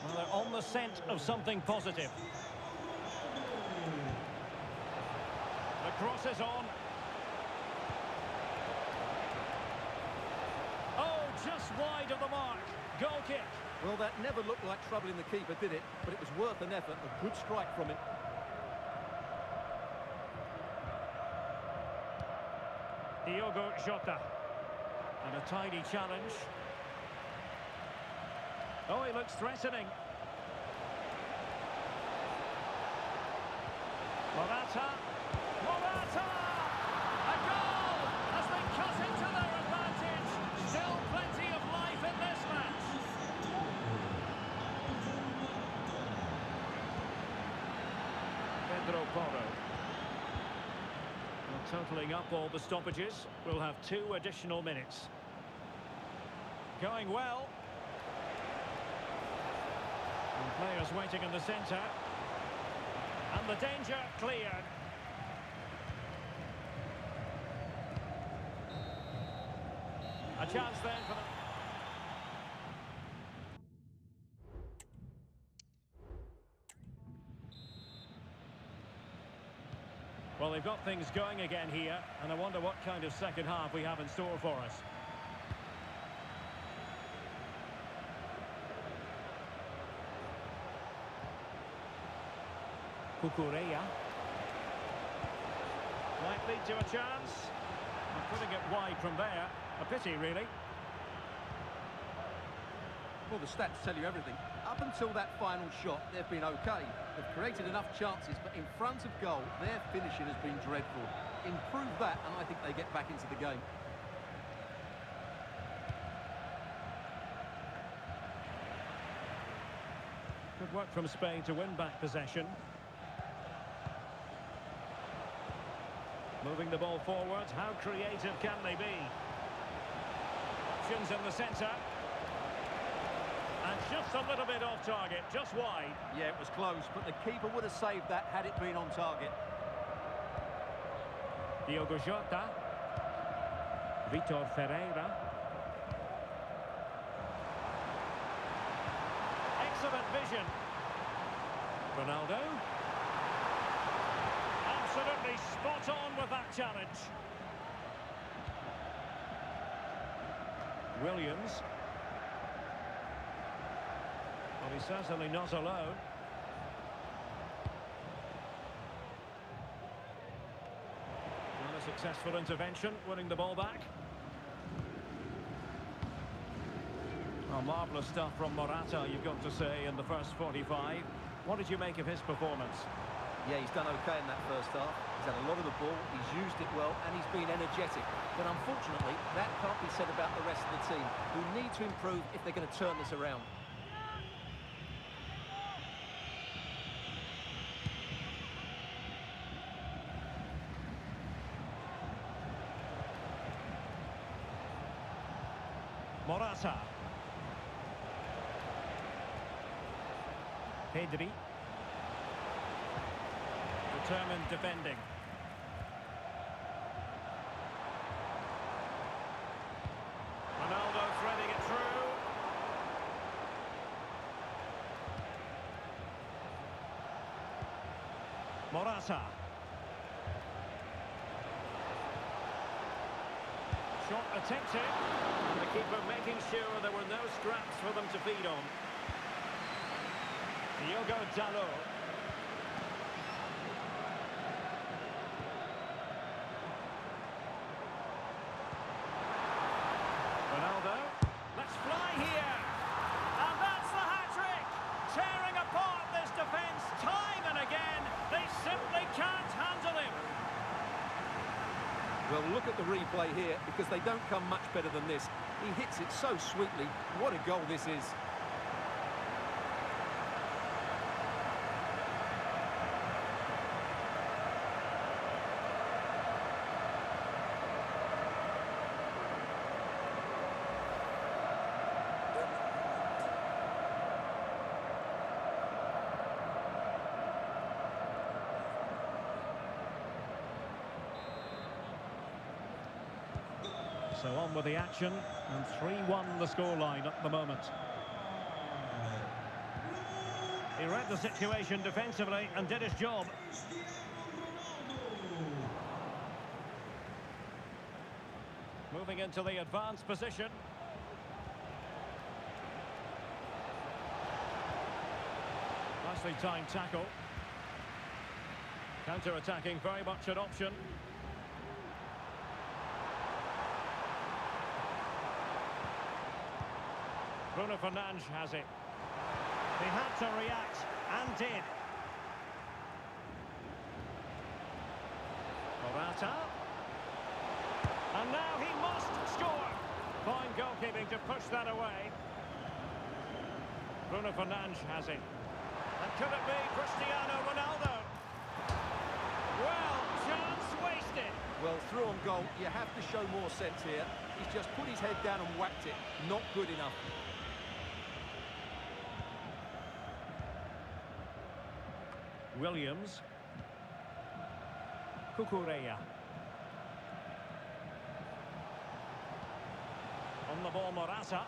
Well, they're on the scent of something positive. The cross is on. Oh, just wide of the mark. Goal kick. Well, that never looked like troubling the keeper, did it? But it was worth an effort. A good strike from him. Diogo Jota. And a tidy challenge. Oh, he looks threatening. Morata. Morata! A goal has been cut into their advantage. Still plenty of life in this match. Pedro Porro. Well, totalling up all the stoppages, we'll have 2 additional minutes. Going well. And players waiting in the centre. And the danger cleared. A chance then for the... Well, they've got things going again here, and I wonder what kind of second half we have in store for us. Cucurella. Might lead to a chance. And putting it wide from there. A pity, really. Well, the stats tell you everything. Up until that final shot, they've been okay. They've created enough chances, but in front of goal, their finishing has been dreadful. Improve that, and I think they get back into the game. Good work from Spain to win back possession. Moving the ball forward. How creative can they be? Options in the centre. And just a little bit off target, just wide. Yeah, it was close, but the keeper would have saved that had it been on target. Diogo Jota. Vitor Ferreira. Excellent vision. Ronaldo. Absolutely spot on with that challenge. Williams. Well, he's certainly not alone. Well, a successful intervention, winning the ball back. Oh, marvellous stuff from Morata, you've got to say, in the first 45. What did you make of his performance? Yeah, he's done okay in that first half. He's had a lot of the ball, he's used it well, and he's been energetic. But unfortunately, that can't be said about the rest of the team, who need to improve if they're going to turn this around. Morata. Pedri. Determined defending. Ronaldo threading it through. Morata. Shot attempted. And the keeper making sure there were no scraps for them to feed on. Diogo Dalot. Ronaldo. Let's fly here. And that's the hat-trick. Tearing apart this defence time and again. They simply can't handle him. Well, look at the replay here, because they don't come much better than this. He hits it so sweetly. What a goal this is. So on with the action, and 3-1 the scoreline at the moment. He read the situation defensively and did his job. Moving into the advanced position. Nicely timed tackle. Counter-attacking, very much an option. Bruno Fernandes has it. He had to react, and did. Morata. And now he must score. Fine goalkeeping to push that away. Bruno Fernandes has it. And could it be Cristiano Ronaldo? Well, chance wasted. Well, through on goal, you have to show more sense here. He's just put his head down and whacked it. Not good enough. Williams. Cucurella. On the ball, Morata.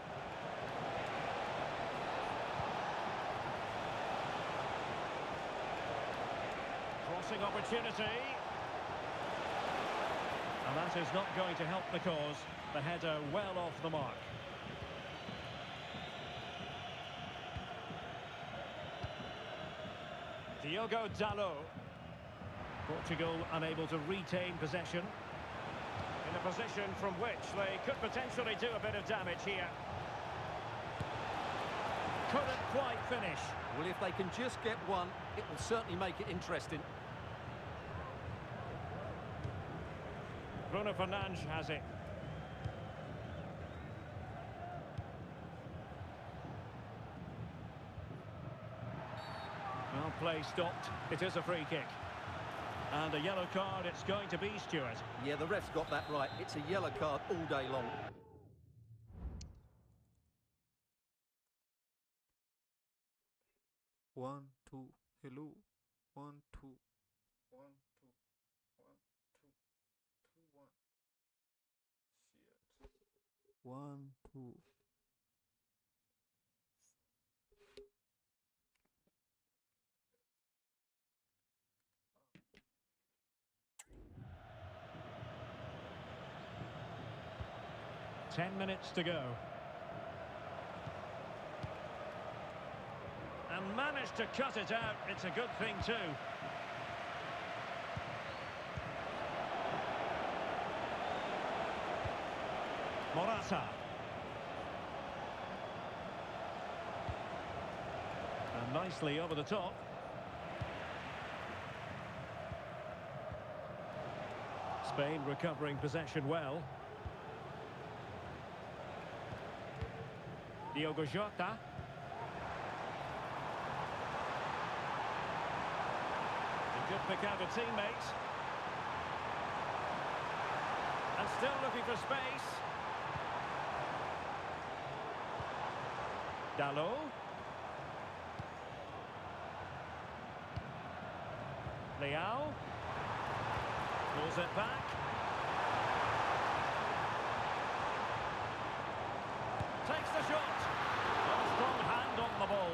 Crossing opportunity. And that is not going to help the cause. The header well off the mark. Diogo Dalot. Portugal unable to retain possession. In a position from which they could potentially do a bit of damage here. Couldn't quite finish. Well, if they can just get one, it will certainly make it interesting. Bruno Fernandes has it. Well, play stopped. It is a free kick. And a yellow card it's going to be, Stuart. Yeah, the ref's got that right. It's a yellow card all day long. One, two, hello. 1, 2, 1, 2, 1, 2, 2, 1. Shit. 1, 2. 10 minutes to go. And managed to cut it out. It's a good thing too. Morata. And nicely over the top. Spain recovering possession well. Diogo Jota. A good pick out of teammates. And still looking for space. Dalot. Leao. Pulls it back. Takes the shot. A strong hand on the ball.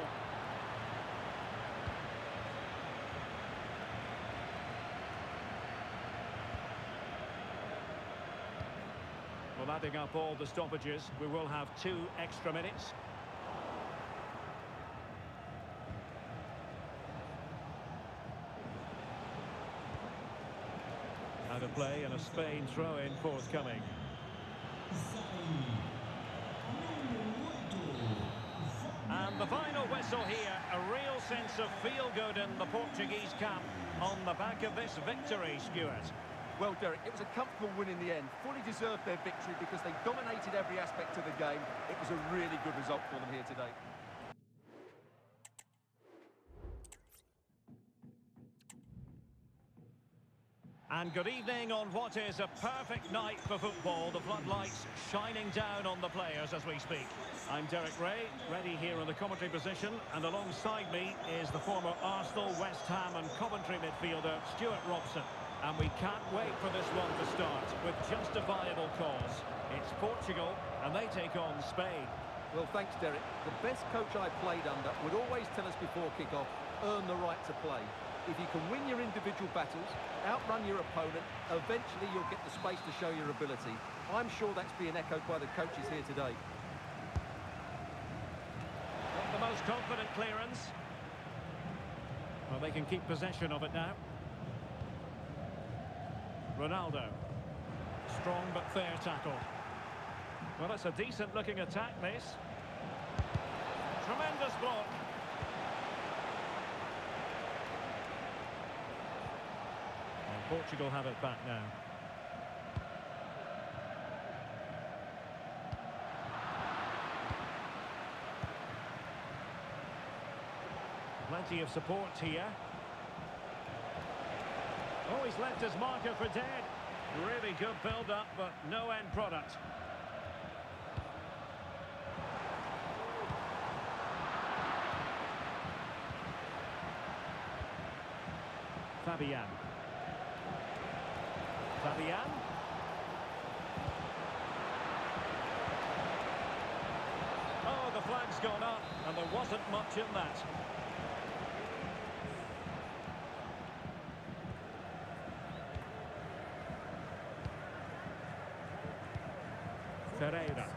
Well, adding up all the stoppages, we will have 2 extra minutes. Out of play and a Spain throw-in forthcoming. And the final whistle here, a real sense of feel-good in the Portuguese camp on the back of this victory, Stuart. Well, Derek, it was a comfortable win in the end. Fully deserved their victory because they dominated every aspect of the game. It was a really good result for them here today. And good evening on what is a perfect night for football. The floodlights shining down on the players as we speak. I'm Derek Ray, ready here in the commentary position, and alongside me is the former Arsenal, West Ham and Coventry midfielder Stuart Robson. And we can't wait for this one to start with justifiable cause. It's Portugal and they take on Spain. Well, thanks, Derek. The best coach I played under would always tell us before kick-off, earn the right to play. If you can win your individual battles, outrun your opponent, eventually you'll get the space to show your ability. I'm sure that's being echoed by the coaches here today. Not the most confident clearance. Well, they can keep possession of it now. Ronaldo. Strong but fair tackle. Well, it's a decent-looking attack, this. Tremendous block. And Portugal have it back now. Plenty of support here. Oh, he's left his marker for dead. Really good build-up, but no end product. Fabian. Fabian. Oh, the flag's gone up, and there wasn't much in that. Ferreira.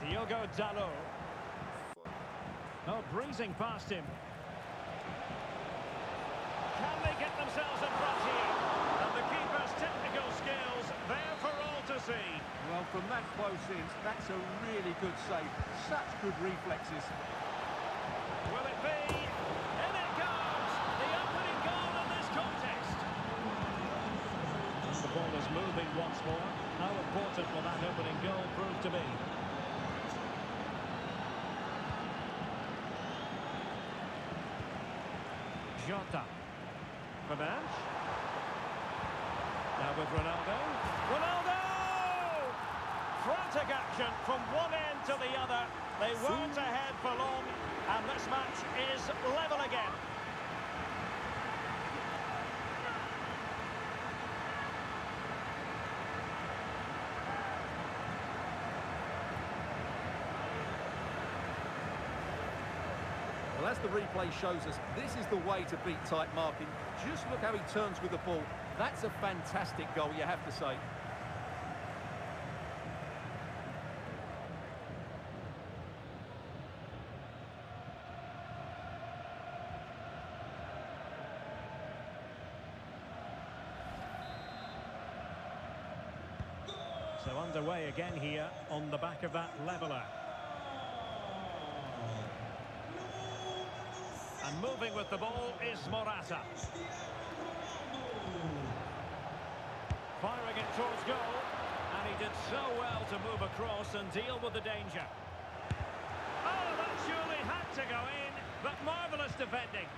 Diogo Dalot. Oh, breezing past him. Can they get themselves in front here? And the keeper's technical skills there for all to see. Well, from that close in, that's a really good save. Such good reflexes. Will it be? In it goes! The opening goal in this contest. The ball is moving once more. How important will that opening goal prove to be? Jota. Fernandes. Now with Ronaldo. Ronaldo! Frantic action from one end to the other. They weren't ahead for long, and this match is level again. Well, as the replay shows us, this is the way to beat tight marking. Just look how he turns with the ball. That's a fantastic goal, you have to say. So underway again here on the back of that leveller. And moving with the ball is Morata. Firing it towards goal. And he did so well to move across and deal with the danger. Oh, that surely had to go in, but marvellous defending.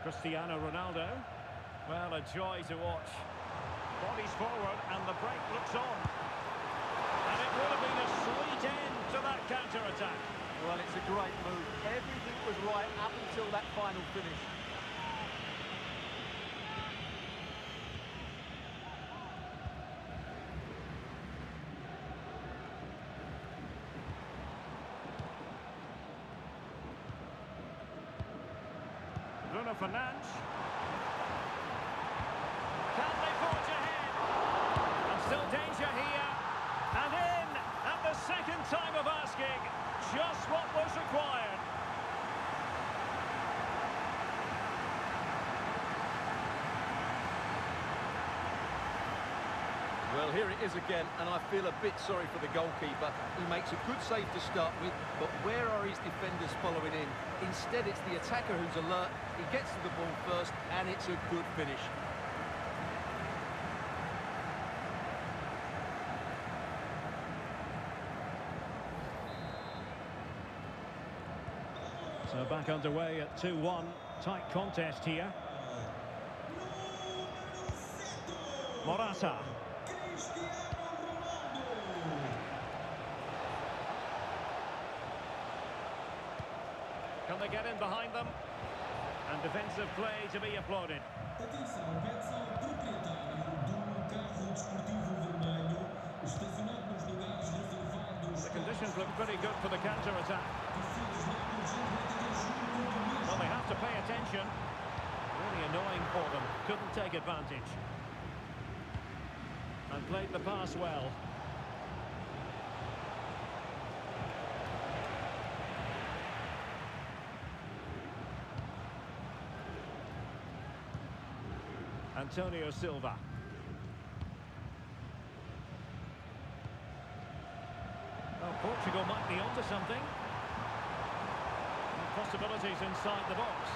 Cristiano Ronaldo. Well, a joy to watch. Bodies forward and the break looks on. And it would have been a sweet end to that counter-attack. Well, it's a great move. Everything was right up until that final finish. Bruno Fernandes. Can they forge ahead? And still danger here. And in at the second time of asking. Just what was required. Well, here it is again, and I feel a bit sorry for the goalkeeper. He makes a good save to start with, but where are his defenders following in? Instead, it's the attacker who's alert. He gets to the ball first, and it's a good finish. So back underway at 2-1. Tight contest here. Morata. Can they get in behind them? And defensive play to be applauded. Atenção, peça ao proprietário do carro desportivo vermelho estacionado nos lugares reservados. The conditions look pretty good for the counter-attack. Well, they have to pay attention. Really annoying for them. Couldn't take advantage. And played the pass well. Antonio Silva. Well, Portugal might be onto something. Possibilities inside the box.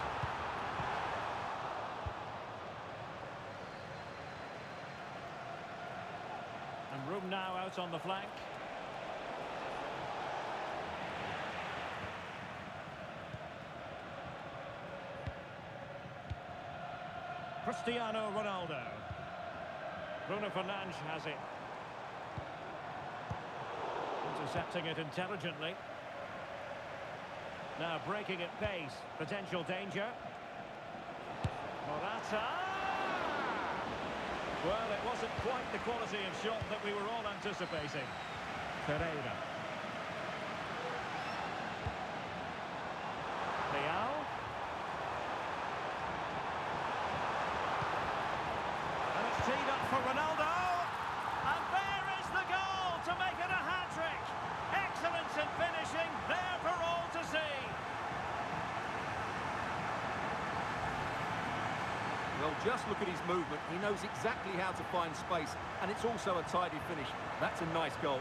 And room now out on the flank. Cristiano Ronaldo. Bruno Fernandes has it. Intercepting it intelligently. Now breaking at pace. Potential danger. Morata! Well, it wasn't quite the quality of shot that we were all anticipating. Pereira. Leao. And it's teed up for Ronaldo. And there is the goal to make it a hat-trick. Excellence in finishing, there for all to see. Well, just look at his movement. He knows exactly how to find space, and it's also a tidy finish. That's a nice goal.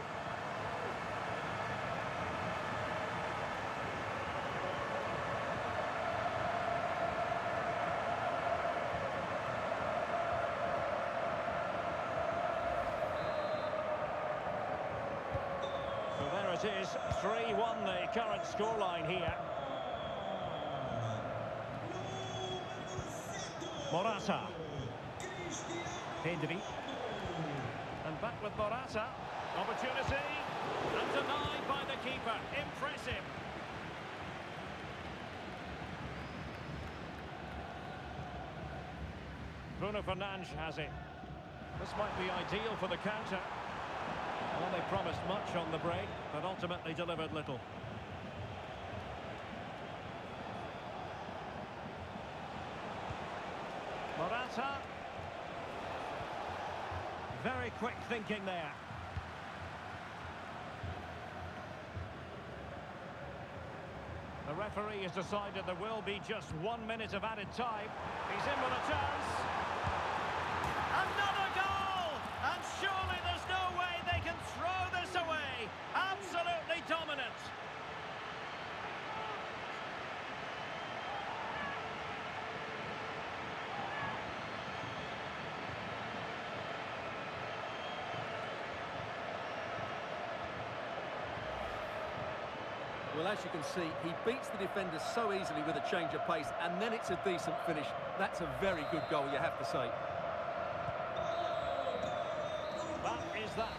So there it is, 3-1 the current scoreline here. Morata. Pedri. And back with Morata. Opportunity. And denied by the keeper. Impressive. Bruno Fernandes has it. This might be ideal for the counter. Well, they promised much on the break, but ultimately delivered little. Morata. Very quick thinking there. The referee has decided there will be just 1 minute of added time. He's in with a chance. Another goal! And surely there's no way they can throw this away. Absolutely dominant. Well, as you can see, he beats the defender so easily with a change of pace, and then it's a decent finish. That's a very good goal, you have to say. That is that.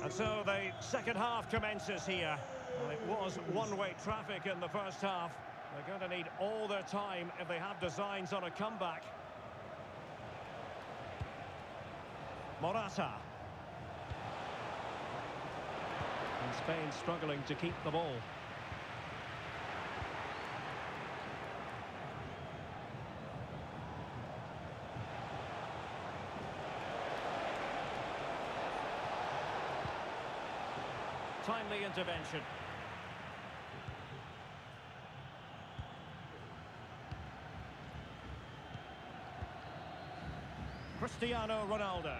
And so the second half commences here. Well, it was one-way traffic in the first half. They're going to need all their time if they have designs on a comeback. Morata. And Spain struggling to keep the ball. Timely intervention. Cristiano Ronaldo.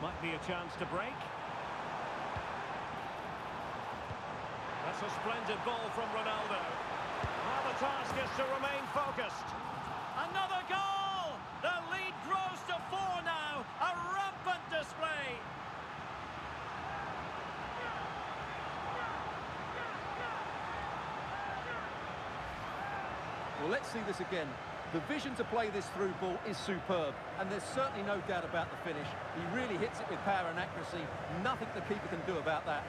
Might be a chance to break. That's a splendid ball from Ronaldo. Now the task is to remain focused. Another goal! The lead grows to 4 now. A rampant display. Well, let's see this again. The vision to play this through ball is superb, and there's certainly no doubt about the finish. He really hits it with power and accuracy. Nothing the keeper can do about that.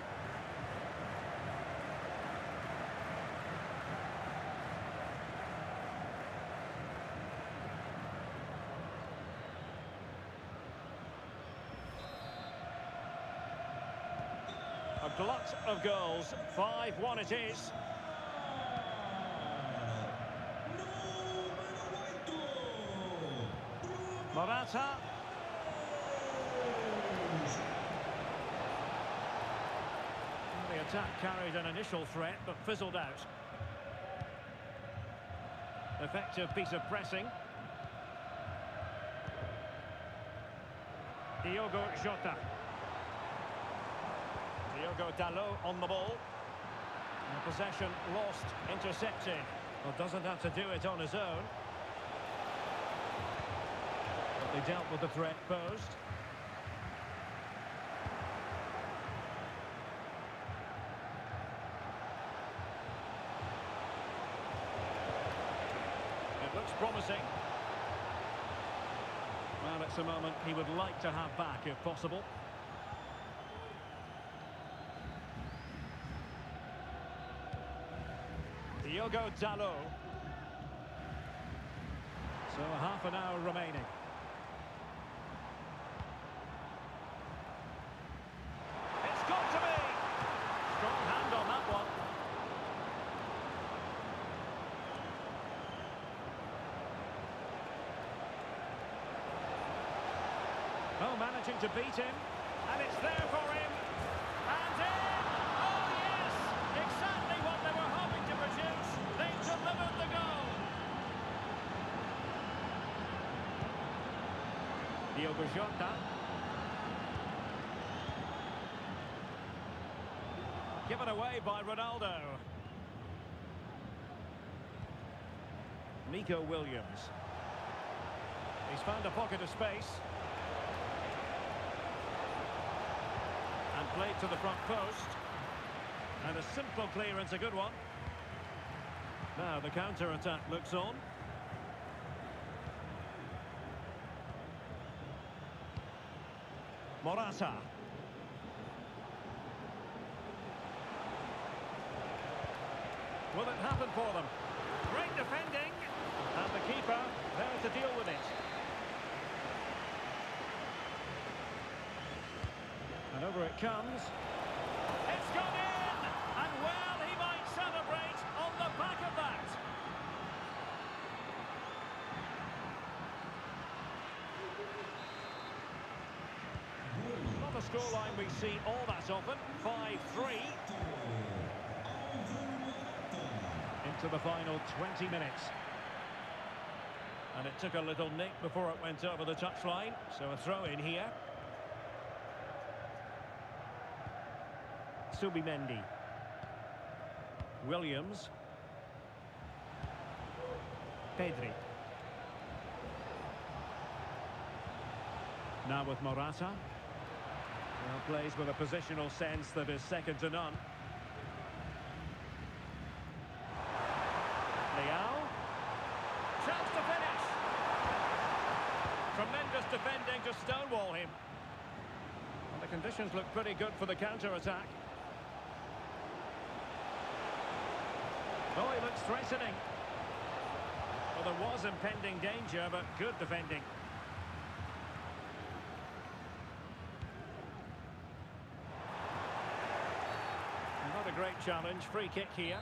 A glut of goals. 5-1 it is. Morata. The attack carried an initial threat, but fizzled out. Effective piece of pressing. Diogo Jota. Diogo Dalot on the ball. And possession lost, intercepted. Well, doesn't have to do it on his own. But they dealt with the threat posed. looks promising. Well, it's a moment he would like to have back if possible. Diogo Dalot. So half an hour remaining. It's got to be! Strong hand on that one. Oh, managing to beat him. And it's there for him. And in! Oh, yes! Exactly what they were hoping to produce. They've delivered the goal. Diogo Jota. Given away by Ronaldo. Nico Williams. He's found a pocket of space. And played to the front post. And a simple clearance, a good one. Now the counter-attack looks on. Morata. Will it happen for them? Great defending. And the keeper there to deal with it. And over it comes. It's gone in! And well, he might celebrate on the back of that. Not a scoreline we see all that often. 5-3. Into the final 20 minutes. And it took a little nick before it went over the touchline. So a throw in here. Subimendi. Williams. Pedri. Now with Morata. Well, plays with a positional sense that is second to none. Leao. Chance to finish. Tremendous defending to stonewall him. And the conditions look pretty good for the counter-attack. Oh, he looks threatening. Well, there was impending danger, but good defending. Not a great challenge. Free kick here.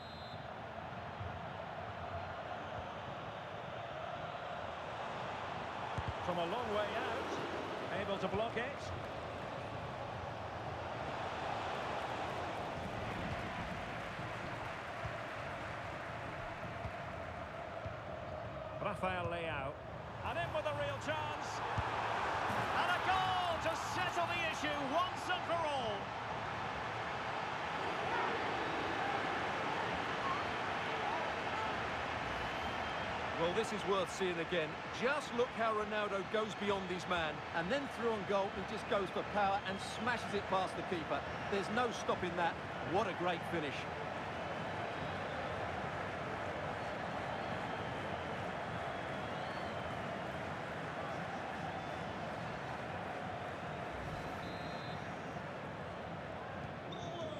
From a long way out. Able to block it. Rafael Leao. And in with a real chance. And a goal to settle the issue once and for all. Well, this is worth seeing again. Just look how Ronaldo goes beyond his man. And then through on goal, he just goes for power and smashes it past the keeper. There's no stopping that. What a great finish.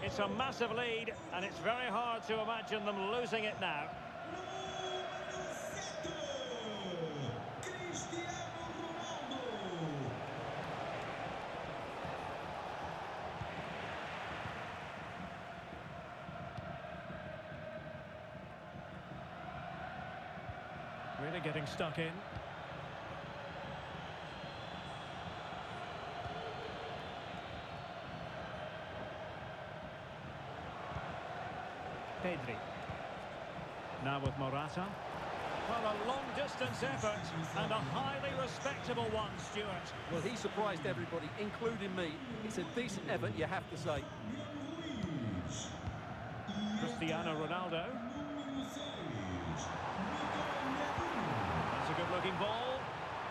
It's a massive lead, and it's very hard to imagine them losing it now. Really getting stuck in. Pedri. Now with Morata. Well, a long-distance effort and a highly respectable one, Stuart. Well, he surprised everybody, including me. It's a decent effort, you have to say. Cristiano Ronaldo. That's a good-looking ball.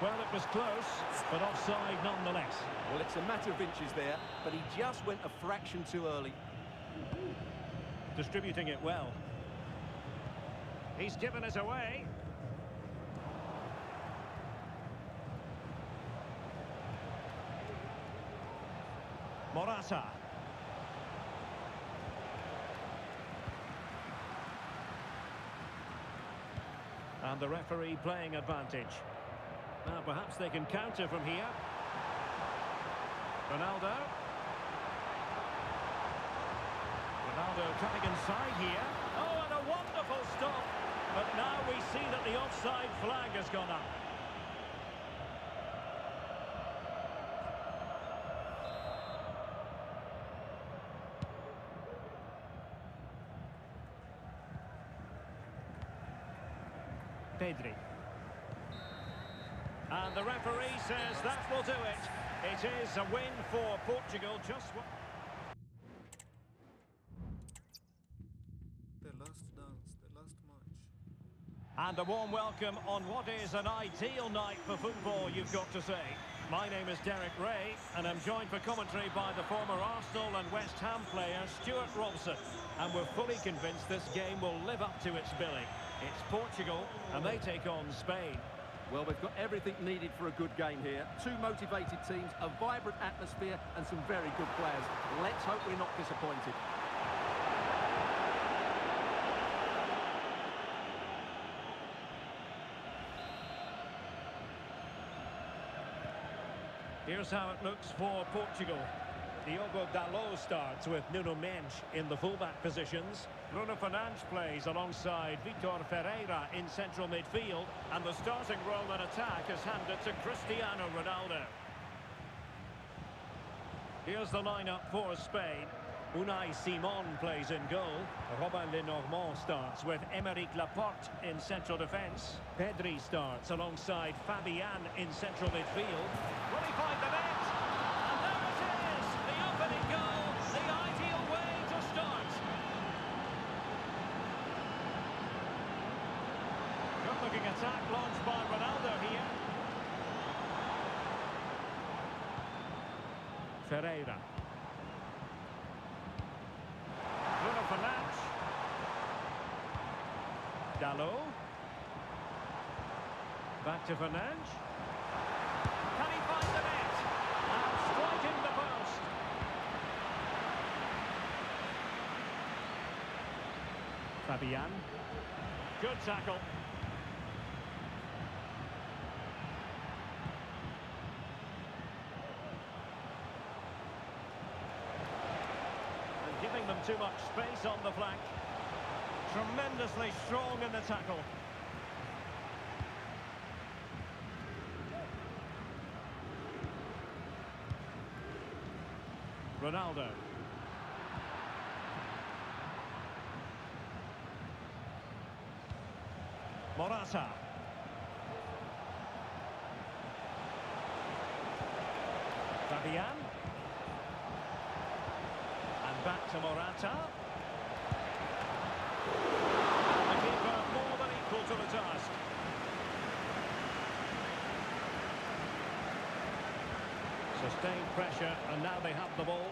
Well, it was close, but offside nonetheless. Well, it's a matter of inches there, but he just went a fraction too early. Distributing it well. He's given it away. Morata. And the referee playing advantage. Now perhaps they can counter from here. Ronaldo. Ronaldo coming inside here. Oh, and a wonderful stop. But now we see that the offside flag has gone up. Pedri. And the referee says that will do it. It is a win for Portugal. Just what... The last dance, the last match. And a warm welcome on what is an ideal night for football, you've got to say. My name is Derek Ray, and I'm joined for commentary by the former Arsenal and West Ham player Stuart Robson. And we're fully convinced this game will live up to its billing. It's Portugal, and they take on Spain. Well, we've got everything needed for a good game here. Two motivated teams, a vibrant atmosphere, and some very good players. Let's hope we're not disappointed. Here's how it looks for Portugal. Diogo Dalot starts with Nuno Mendes in the fullback positions. Bruno Fernandes plays alongside Vitor Ferreira in central midfield. And the starting role in attack is handed to Cristiano Ronaldo. Here's the lineup for Spain. Unai Simon plays in goal. Robin Lenormand starts with Aymeric Laporte in central defence. Pedri starts alongside Fabian in central midfield. Will he find the net? And there it is! The opening goal! The ideal way to start! Good-looking attack launched by Ronaldo here. Ferreira. Bruno Fernandes. Dalot. Back to Fernandes. Can he find the net? And striking the post. Fabian. Good tackle. Giving them too much space on the flank. Tremendously strong in the tackle. Ronaldo. Morata. Fabian. Back to Morata. And the keeper more than equal to the task. Sustained pressure, and now they have the ball.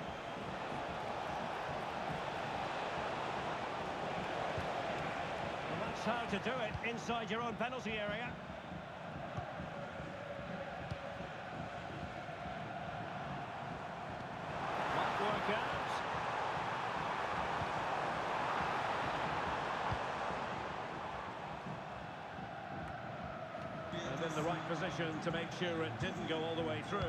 And that's how to do it inside your own penalty area. Might work out. In the right position to make sure it didn't go all the way through.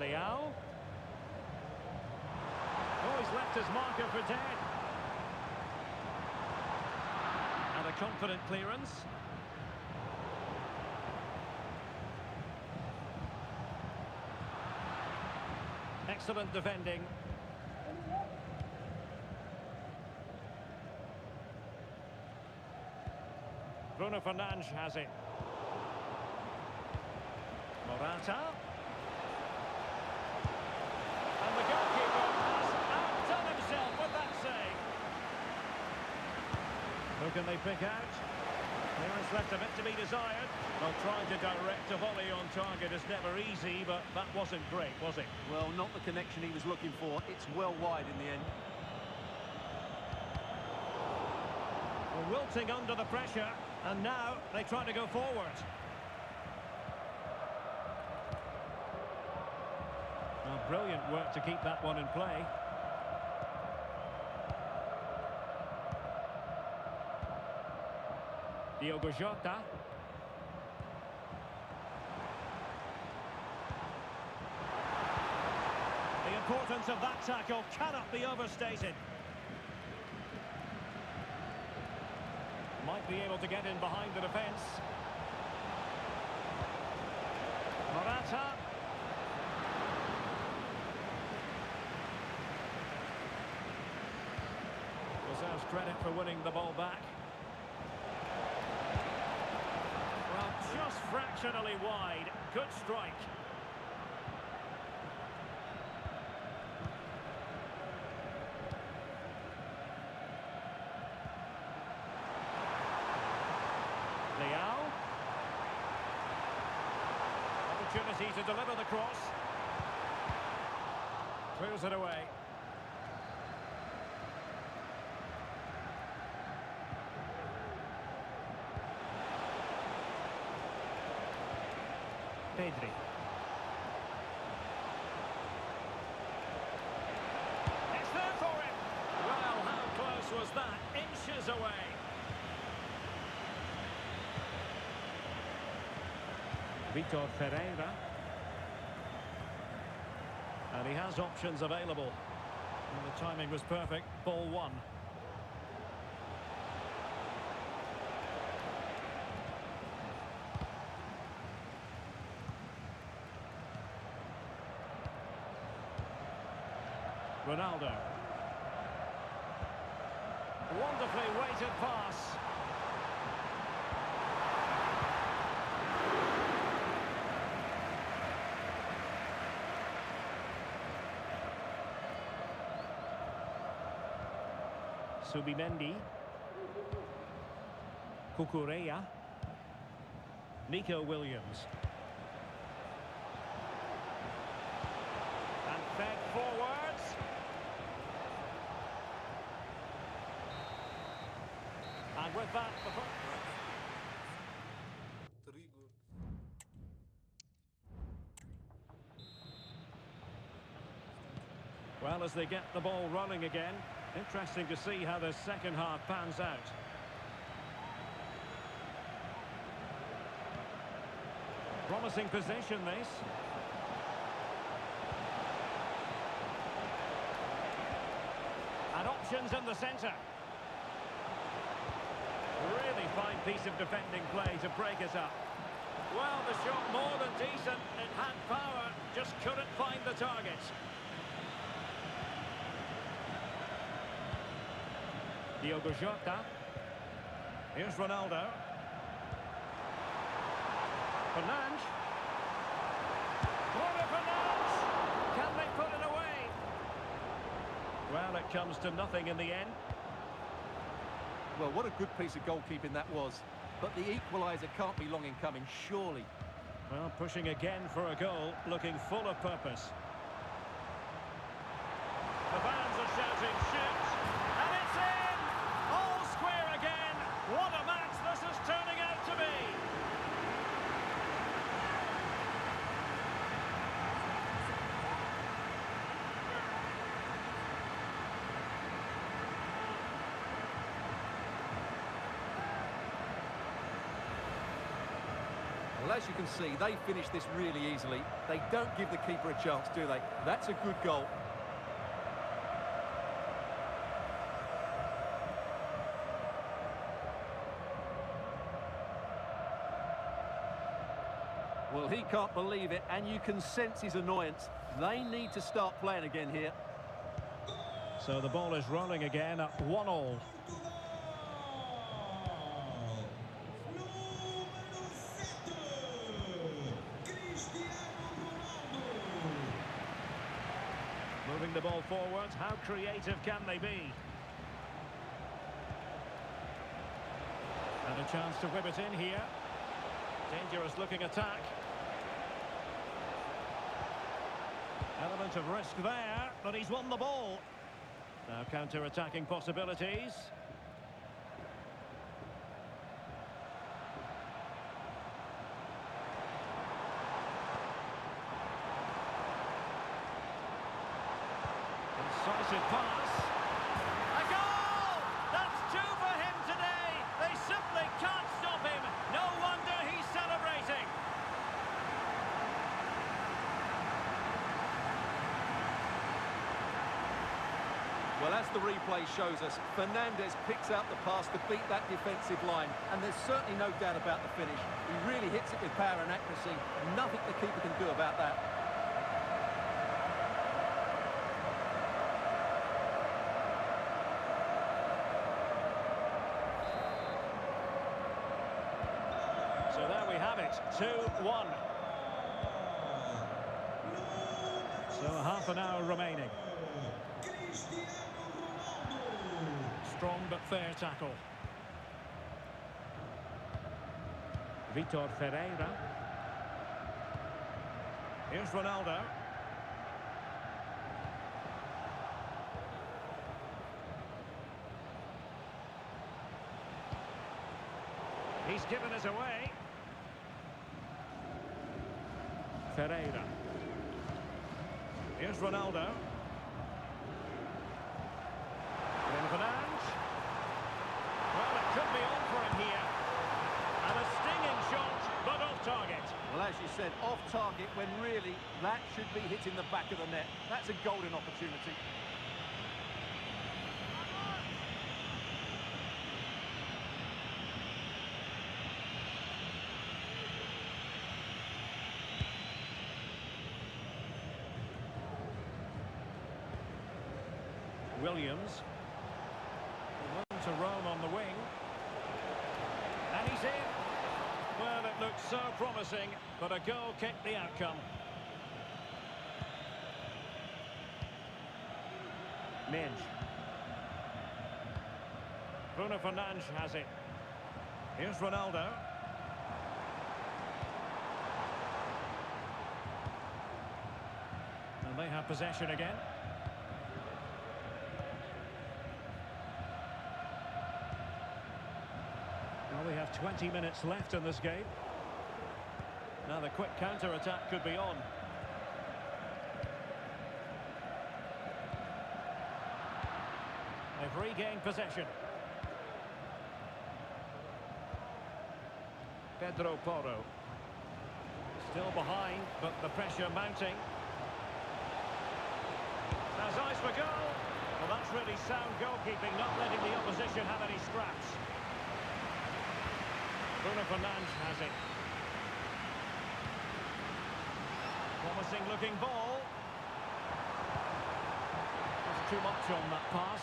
Leao. Oh, he's left his marker for dead. And a confident clearance. Excellent defending. Bruno Fernandes has it. Morata. And the goalkeeper has outdone himself with that save. Who can they pick out? Clearance left a bit to be desired. Well, trying to direct a volley on target is never easy, but that wasn't great, was it? Well, not the connection he was looking for. It's well wide in the end. Well, wilting under the pressure, and now they try to go forward. Well, brilliant work to keep that one in play. Diogo Jota. The importance of that tackle cannot be overstated. Might be able to get in behind the defence. Morata. Deserves credit for winning the ball back. Well, just fractionally wide. Good strike. Leao. Opportunity to deliver the cross. Clears it away. Pedri. It's there for him. Well, how close was that? Inches away. Vitor Pereira. And he has options available. And the timing was perfect. Ball one. Ronaldo. Wonderfully weighted pass. Subimendi. Cucurella. Nico Williams. And fed forwards. And with that, Three good. well, as they get the ball running again, interesting to see how the second half pans out. Promising position, this. And options in the centre. Really fine piece of defending play to break it up. Well, the shot more than decent. It had power, just couldn't find the target. Diogo Jota. Here's Ronaldo. Fernandes. Bruno Fernandes. Can they put it away? Well, it comes to nothing in the end. Well, what a good piece of goalkeeping that was. But the equaliser can't be long in coming, surely. Well, pushing again for a goal, looking full of purpose. The fans are shouting, shoot! And it's in! All square again! What a match this is turning out to be! Well, as you can see, they finish this really easily. They don't give the keeper a chance, do they? That's a good goal. Well, he can't believe it, and you can sense his annoyance. They need to start playing again here. So the ball is rolling again at 1-1. Moving the ball forward, how creative can they be? And a chance to whip it in here. Dangerous looking attack. Element of risk there, but he's won the ball. Now counter-attacking possibilities. defensive pass. A goal! That's two for him today. They simply can't stop him. No wonder he's celebrating. Well, as the replay shows us, Fernandes picks out the pass to beat that defensive line, and there's certainly no doubt about the finish. He really hits it with power and accuracy. Nothing the keeper can do about that. So there we have it, 2-1. So half an hour remaining. Strong but fair tackle. Vitor Ferreira. Here's Ronaldo. He's given it away. Ferreira. Here's Ronaldo. Fernandes. Well, it could be on for him here. And a stinging shot, but off target. Well, as you said, off target when really that should be hitting the back of the net. That's a golden opportunity. Williams. To roam on the wing. And he's in. Well, it looked so promising, but a goal kicked the outcome. Minge. Bruno Fernandes has it. Here's Ronaldo. And they have possession again. Well, we have 20 minutes left in this game. Now the quick counter-attack could be on. They've regained possession. Pedro Porro. Still behind, but the pressure mounting. Has eyes for goal. Well, that's really sound goalkeeping, not letting the opposition have any scraps. Bruno Fernandes has it. Promising looking ball. There's too much on that pass.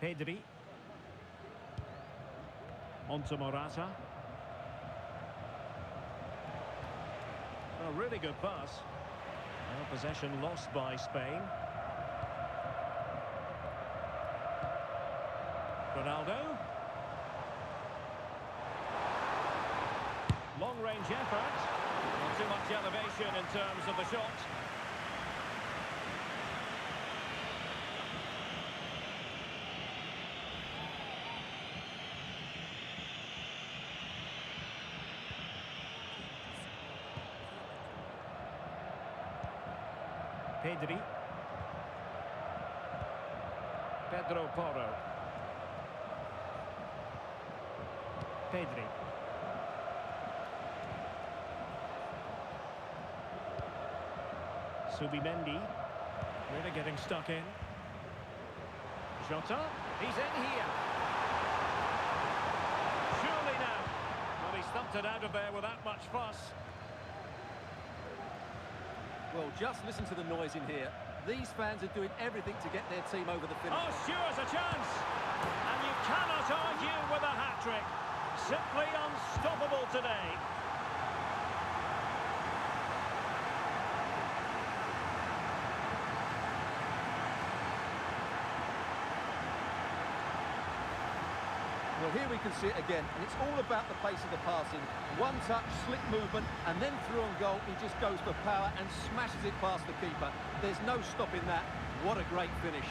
Pedri. Onto Morata. A really good pass. Well, possession lost by Spain. Ronaldo. Long-range effort. Not too much elevation in terms of the shot. Pedri. Pedro Porro. Pedri. Subimendi. Really getting stuck in. Jota. He's in here. Surely now. Well, he stumped it out of there without much fuss. Well, just listen to the noise in here. These fans are doing everything to get their team over the finish. Oh, Stewart's a chance! And you cannot argue with a hat-trick. Simply unstoppable today. Well, here we can see it again, and it's all about the pace of the passing. One touch, slick movement, and then through on goal, he just goes for power and smashes it past the keeper. There's no stopping that. What a great finish.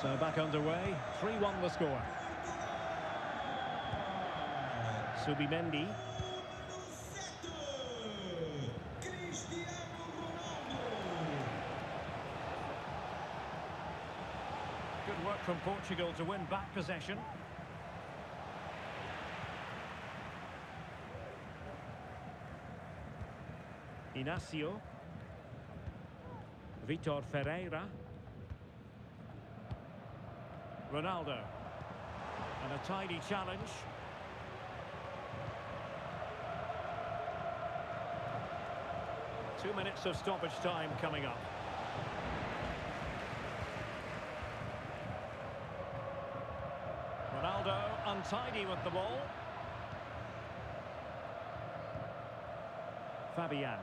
So back underway, 3-1 the score. Subimendi. Good work from Portugal to win back possession. Inacio. Vitor Ferreira. Ronaldo. And a tidy challenge. Two minutes of stoppage time coming up. Ronaldo untidy with the ball. Fabian.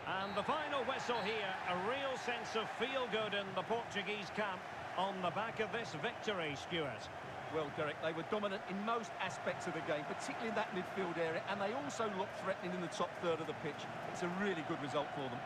And the final whistle here, a real sense of feel-good in the Portuguese camp on the back of this victory, Stuart. Well, Derek, they were dominant in most aspects of the game, particularly in that midfield area, and they also looked threatening in the top third of the pitch. It's a really good result for them.